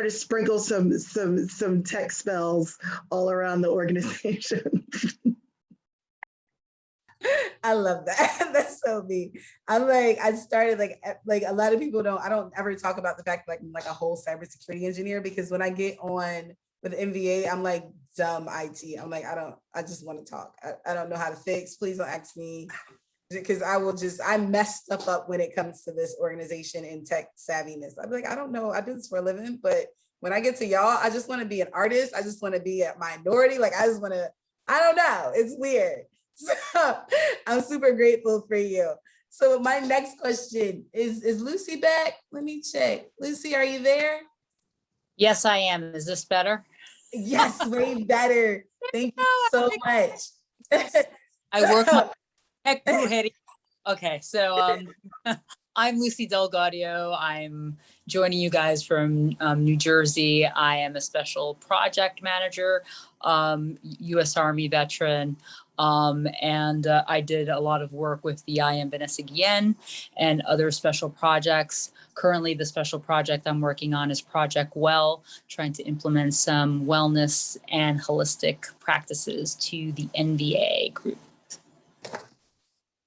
to sprinkle some tech spells all around the organization. I love that. That's so me. I'm like, I started like a lot of people I don't ever talk about the fact like I'm like a whole cybersecurity engineer, because when I get on with MVA, I'm like dumb IT. I'm like, I just want to talk. I don't know how to fix. Please don't ask me, because I mess stuff up when it comes to this organization and tech savviness. I'm like, I don't know. I do this for a living, but when I get to y'all, I just want to be an artist. I just want to be a minority. Like, I just want to, I don't know. It's weird. So I'm super grateful for you. So my next question is Lucy back? Let me check. Lucy, are you there? Yes, I am. Is this better? Yes, way better. Thank you so much. I work my heck through head. Okay, so I'm Lucy Delgadio. I'm joining you guys from New Jersey. I am a special project manager, U.S. Army veteran. And I did a lot of work with the I Am Vanessa Guillen and other special projects. Currently, the special project I'm working on is Project Well, trying to implement some wellness and holistic practices to the MVA group.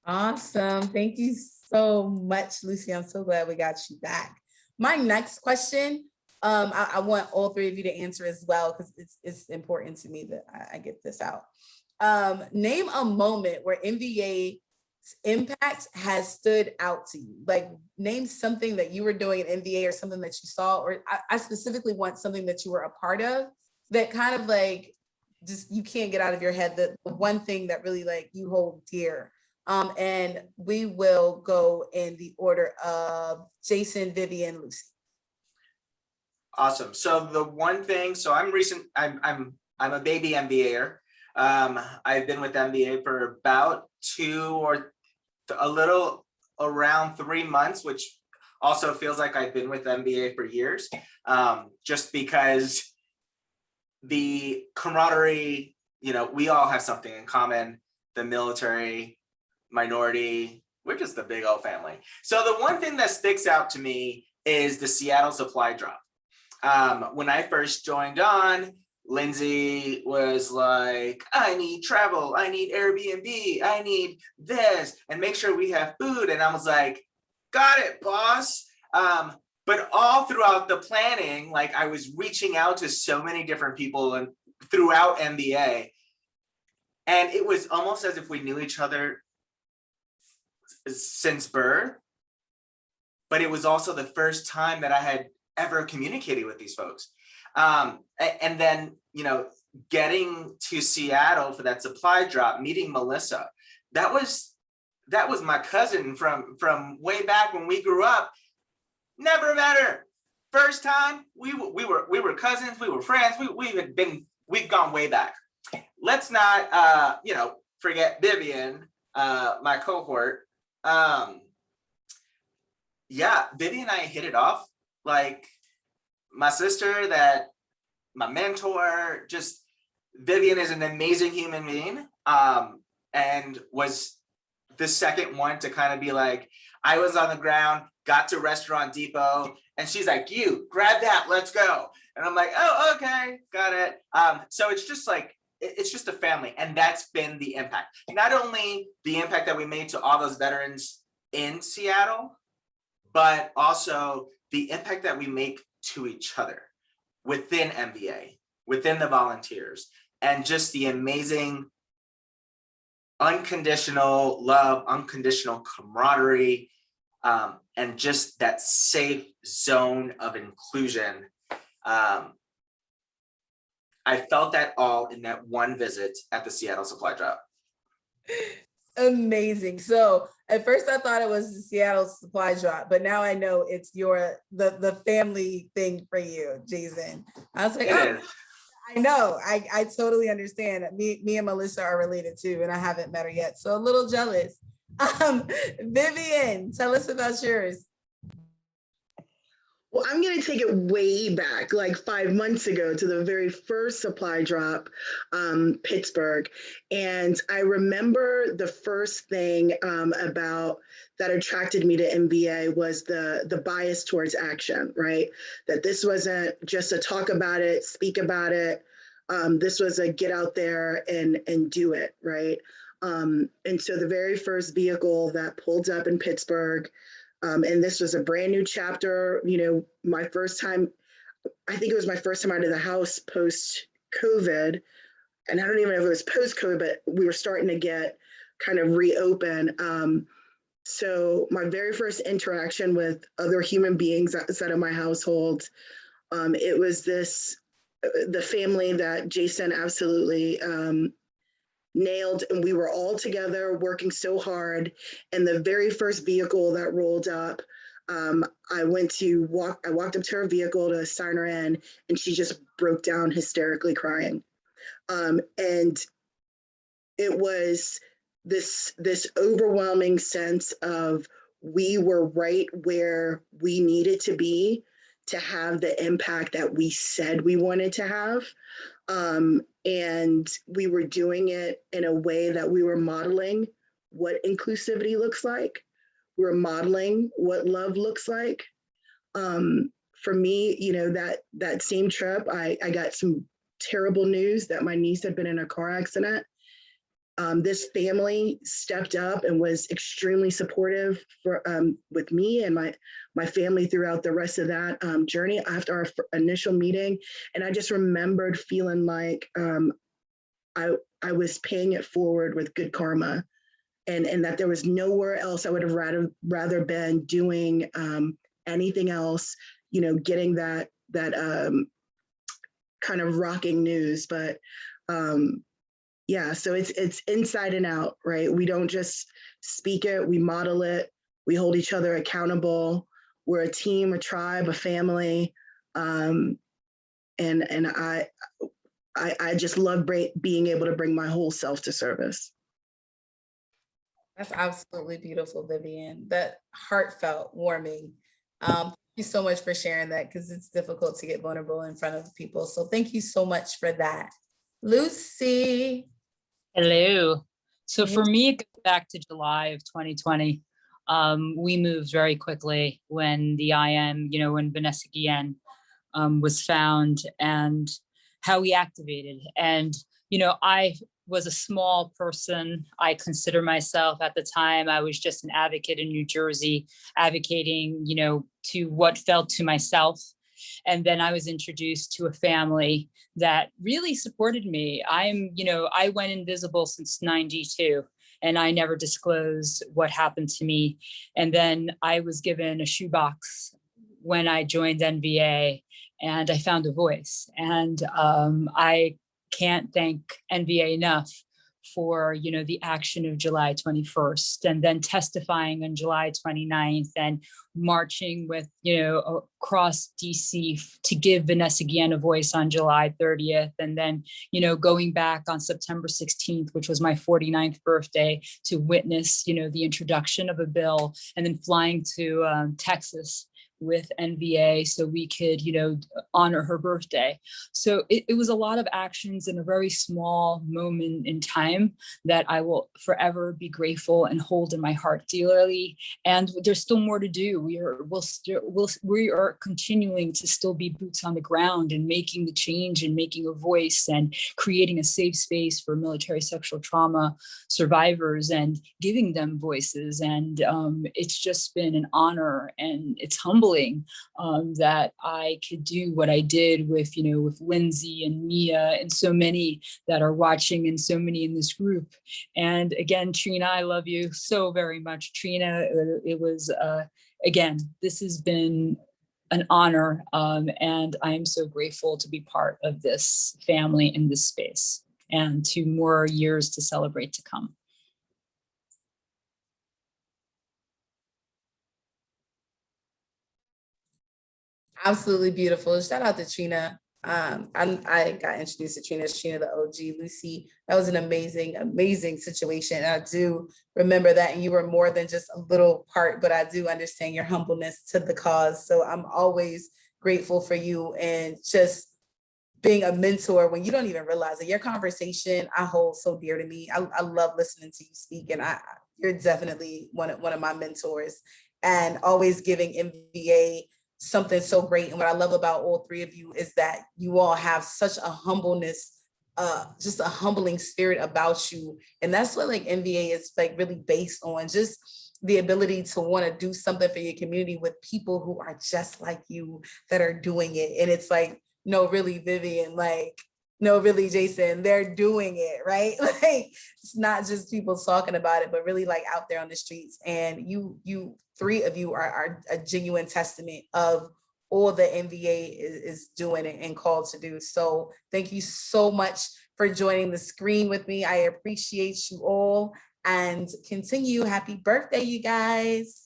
Awesome. Thank you so much, Lucy. I'm so glad we got you back. My next question, I want all three of you to answer as well, because it's important to me that I get this out. Name a moment where MVA's impact has stood out to you. Like, name something that you were doing at MVA or something that you saw, or I specifically want something that you were a part of that kind of like, just you can't get out of your head, the one thing that really like you hold dear. And we will go in the order of Jason, Vivian, Lucy. Awesome. So the one thing, so I'm a baby MVAer. I've been with MVA for about 2 or a little around 3 months, which also feels like I've been with MVA for years, just because the camaraderie, you know, we all have something in common, the military, minority, we're just a big old family. So the one thing that sticks out to me is the Seattle supply drop. When I first joined on, Lindsay was like, I need travel, I need Airbnb, I need this, and make sure we have food. And I was like, got it, boss. But all throughout the planning, like I was reaching out to so many different people and throughout MBA. And it was almost as if we knew each other since birth. But it was also the first time that I had ever communicated with these folks. And then, you know, getting to Seattle for that supply drop, meeting Melissa, that was my cousin from way back when we grew up. Never met her. First time, we were cousins, we were friends, we've gone way back. Let's not you know, forget Vivian, my cohort. Yeah, Vivian and I hit it off. Like my sister, that my mentor, just Vivian is an amazing human being, and was the second one to kind of be like, I was on the ground, got to Restaurant Depot, and she's like, you grab that, let's go. And I'm like, oh, okay, got it. So it's just like, it's just a family, and that's been the impact. Not only the impact that we made to all those veterans in Seattle, but also the impact that we make to each other within MVA, within the volunteers, and just the amazing unconditional love, unconditional camaraderie, and just that safe zone of inclusion. I felt that all in that one visit at the Seattle supply drop. Amazing. So at first I thought it was the Seattle supply drop, but now I know it's the family thing for you, Jason. I was like, oh, I know. I totally understand. Me and Melissa are related too, and I haven't met her yet, so a little jealous. Vivian, tell us about yours. Well, I'm going to take it way back, like 5 months ago, to the very first supply drop, Pittsburgh. And I remember the first thing about that attracted me to MVA was the bias towards action, right? That this wasn't just a talk about it, speak about it. This was a get out there and do it, right? And so the very first vehicle that pulled up in Pittsburgh, and this was a brand new chapter, you know, my first time, I think it was my first time out of the house post-COVID. And I don't even know if it was post-COVID, but we were starting to get kind of reopen. So my very first interaction with other human beings outside of my household, it was the family that Jason absolutely nailed, and we were all together working so hard. And the very first vehicle that rolled up, I walked up to her vehicle to sign her in, and she just broke down hysterically crying. And it was this overwhelming sense of we were right where we needed to be to have the impact that we said we wanted to have. And we were doing it in a way that we were modeling what inclusivity looks like. We're modeling what love looks like. For me, you know, that same trip, I got some terrible news that my niece had been in a car accident. This family stepped up and was extremely supportive with me and my family throughout the rest of that journey after our initial meeting. And I just remembered feeling like I was paying it forward with good karma, and that there was nowhere else I would have rather been doing anything else, you know, getting that kind of rocking news. But yeah, so it's inside and out, right? We don't just speak it, we model it, we hold each other accountable. We're a team, a tribe, a family. And I just love being able to bring my whole self to service. That's absolutely beautiful, Vivian. That heartfelt, warming. Thank you so much for sharing that, because it's difficult to get vulnerable in front of people. So thank you so much for that. Lucy. Hello. So for me, it goes back to July of 2020. We moved very quickly when the IM, you know, when Vanessa Guillen was found, and how we activated. And, you know, I was a small person. I consider myself at the time, I was just an advocate in New Jersey, advocating, you know, to what felt to myself. And then I was introduced to a family that really supported me. You know, I went invisible since '92, and I never disclosed what happened to me. And then I was given a shoebox when I joined MVA, and I found a voice. And I can't thank MVA enough for, you know, the action of July 21st, and then testifying on July 29th, and marching with, you know, across DC to give Vanessa Guillen a voice on July 30th. And then, you know, going back on September 16th, which was my 49th birthday, to witness, you know, the introduction of a bill, and then flying to Texas with MVA so we could, you know, honor her birthday. So it was a lot of actions in a very small moment in time that I will forever be grateful and hold in my heart dearly. And there's still more to do. We are continuing to still be boots on the ground and making the change and making a voice and creating a safe space for military sexual trauma survivors and giving them voices. And it's just been an honor, and it's humbling that I could do what I did with, you know, with Lindsay and Mia and so many that are watching, and so many in this group. And again, Trina, I love you so very much. Trina, it was, again, this has been an honor, and I am so grateful to be part of this family in this space, and to more years to celebrate to come. Absolutely beautiful. Shout out to Trina. I got introduced to Trina as Trina the OG. Lucy, that was an amazing, amazing situation. And I do remember that, and you were more than just a little part, but I do understand your humbleness to the cause. So I'm always grateful for you, and just being a mentor when you don't even realize it. Your conversation I hold so dear to me. I love listening to you speak, and you're definitely one of my mentors, and always giving MVA something so great. And what I love about all three of you is that you all have such a humbleness, just a humbling spirit about you. And that's what like MVA is like really based on, just the ability to want to do something for your community with people who are just like you that are doing it. And it's like, no, really, Vivian, like, no, really, Jason, they're doing it, right? Like, it's not just people talking about it, but really like out there on the streets. And you three of you are a genuine testament of all the MVA is doing and called to do. So thank you so much for joining the screen with me. I appreciate you all, and continue. Happy birthday, you guys.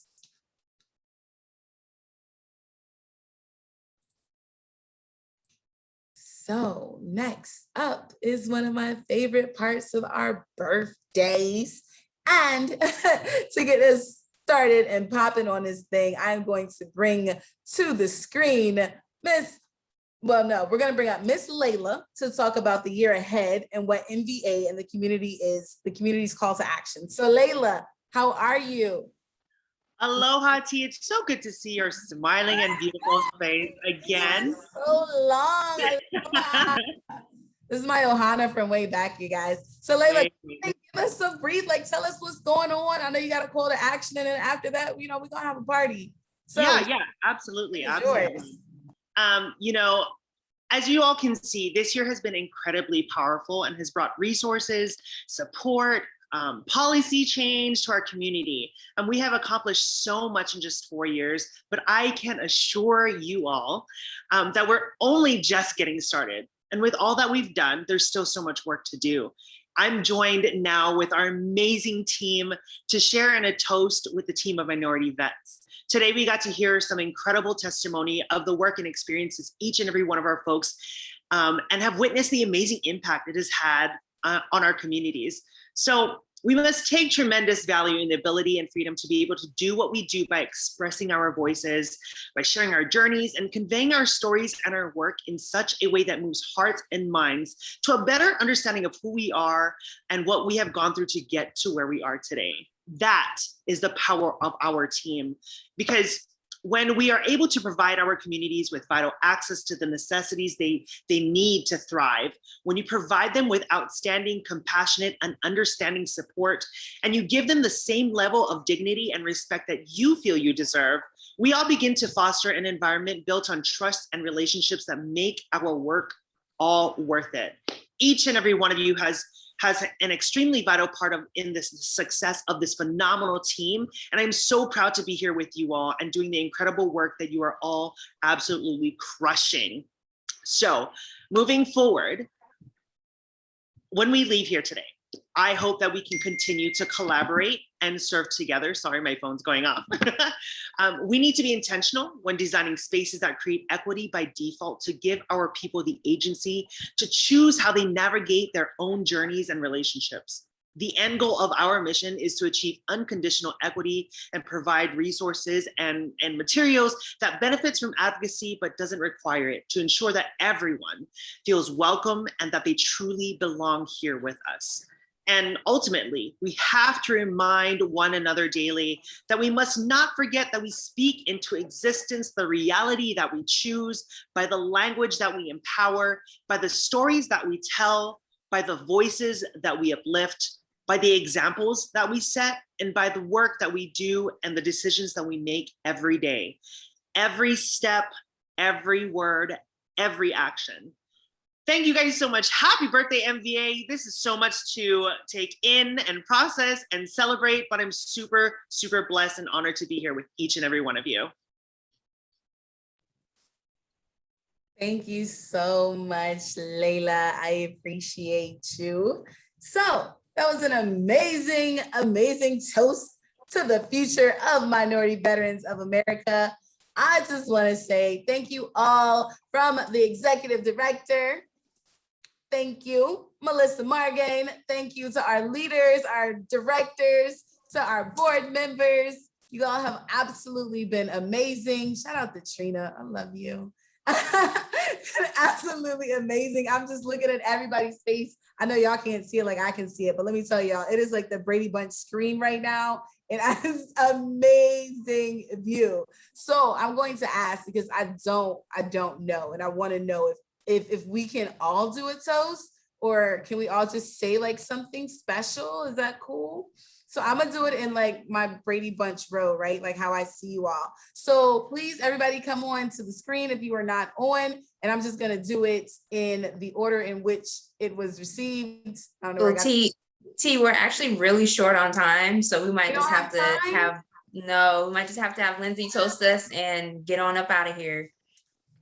So next up is one of my favorite parts of our birthdays. And to get us started and popping on this thing, I'm going to bring to the screen we're going to bring up Miss Layla to talk about the year ahead and what MVA and the community's call to action. So Layla, how are you? Aloha, T. It's so good to see your smiling and beautiful face again. So long. This is my Ohana from way back, you guys. So Layla, give us some brief, like tell us what's going on. I know you got a call to action, and then after that, we're gonna have a party. So yeah, absolutely. As you all can see, this year has been incredibly powerful and has brought resources, support, policy change to our community. And we have accomplished so much in just 4 years, but I can assure you all that we're only just getting started. And with all that we've done, there's still so much work to do. I'm joined now with our amazing team to share in a toast with the team of minority vets. Today, we got to hear some incredible testimony of the work and experiences each and every one of our folks and have witnessed the amazing impact it has had on our communities. So we must take tremendous value in the ability and freedom to be able to do what we do by expressing our voices, by sharing our journeys and conveying our stories and our work in such a way that moves hearts and minds to a better understanding of who we are and what we have gone through to get to where we are today. That is the power of our team, because when we are able to provide our communities with vital access to the necessities they need to thrive, when you provide them with outstanding, compassionate, and understanding support, and you give them the same level of dignity and respect that you feel you deserve, we all begin to foster an environment built on trust and relationships that make our work all worth it. Each and every one of you has an extremely vital part in this success of this phenomenal team. And I'm so proud to be here with you all and doing the incredible work that you are all absolutely crushing. So moving forward, when we leave here today, I hope that we can continue to collaborate and serve together. Sorry, my phone's going off. We need to be intentional when designing spaces that create equity by default to give our people the agency to choose how they navigate their own journeys and relationships. The end goal of our mission is to achieve unconditional equity and provide resources and materials that benefits from advocacy but doesn't require it, to ensure that everyone feels welcome and that they truly belong here with us. And ultimately, we have to remind one another daily that we must not forget that we speak into existence the reality that we choose by the language that we empower, by the stories that we tell, by the voices that we uplift, by the examples that we set, and by the work that we do and the decisions that we make every day. Every step, every word, every action. Thank you guys so much. Happy birthday, MVA. This is so much to take in and process and celebrate, but I'm super, super blessed and honored to be here with each and every one of you. Thank you so much, Layla. I appreciate you. So that was an amazing, amazing toast to the future of minority veterans of America. I just want to say thank you all from the executive director. Thank you, Melissa Margain. Thank you to our leaders, our directors, to our board members. You all have absolutely been amazing. Shout out to Trina. I love you. Absolutely amazing. I'm just looking at everybody's face. I know y'all can't see it like I can see it, but let me tell y'all, it is like the Brady Bunch screen right now. And it's amazing view. So I'm going to ask, because I don't know, and I want to know if we can all do a toast, or can we all just say like something special? Is that cool? So I'm gonna do it in like my Brady Bunch row, right? Like how I see you all. So please, everybody come on to the screen if you are not on, and I'm just gonna do it in the order in which it was received. I don't know. Well, T, we're actually really short on time, so we might just have to have Lindsay toast us and get on up out of here.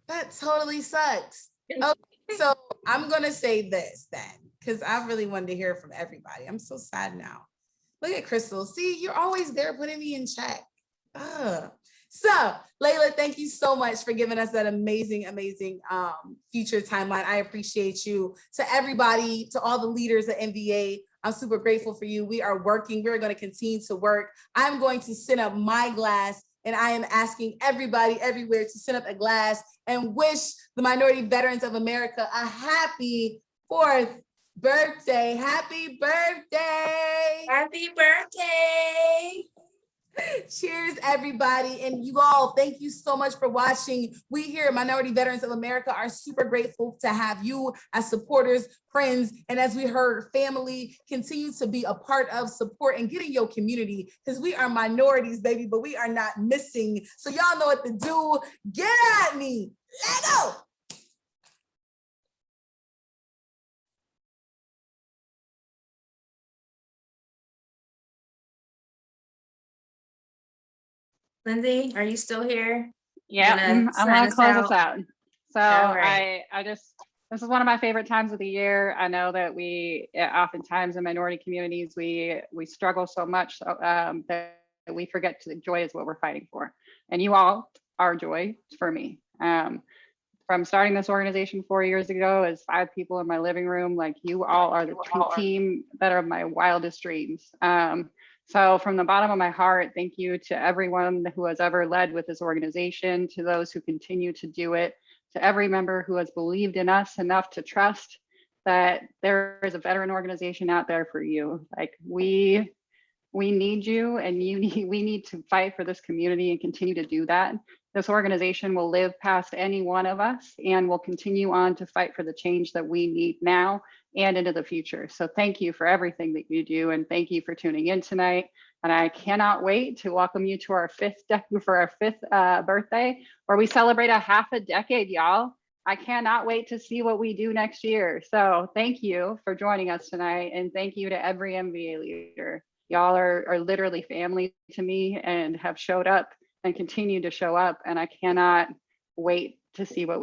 That totally sucks. Okay, so I'm gonna say this then, because I really wanted to hear from everybody. I'm so sad now. Look at Crystal. See, you're always there putting me in check. So, Layla, thank you so much for giving us that amazing, amazing future timeline. I appreciate you. To everybody, to all the leaders at MVA, I'm super grateful for you. We are working. We're going to continue to work. I'm going to send up my glass, and I am asking everybody everywhere to send up a glass and wish the Minority Veterans of America a happy 4th birthday. Happy birthday. Happy birthday. Cheers, everybody. And you all, thank you so much for watching. We here at Minority Veterans of America are super grateful to have you as supporters, friends, and as we heard, family. Continue to be a part of, support, and get in your community, because we are minorities, baby, but we are not missing. So y'all know what to do. Get at me. Let go. Lindsay, are you still here? Yeah, Gonna I'm sign gonna us close out? us out. So All right. I just, this is one of my favorite times of the year. I know that we oftentimes in minority communities, we struggle so much that we forget to the joy is what we're fighting for. And you all are joy for me. From starting this organization 4 years ago as 5 people in my living room, like you all are the team that are my wildest dreams. So from the bottom of my heart, thank you to everyone who has ever led with this organization, to those who continue to do it, to every member who has believed in us enough to trust that there is a veteran organization out there for you. Like we need you, and we need to fight for this community and continue to do that. This organization will live past any one of us and will continue on to fight for the change that we need now and into the future. So thank you for everything that you do, and thank you for tuning in tonight. And I cannot wait to welcome you to our fifth birthday, where we celebrate a half a decade, y'all. I cannot wait to see what we do next year. So thank you for joining us tonight, and thank you to every MVA leader. Y'all are literally family to me and have showed up and continue to show up. And I cannot wait to see what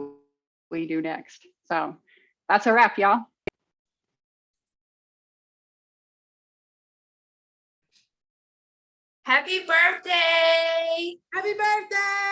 we do next. So that's a wrap, y'all. Happy birthday. Happy birthday.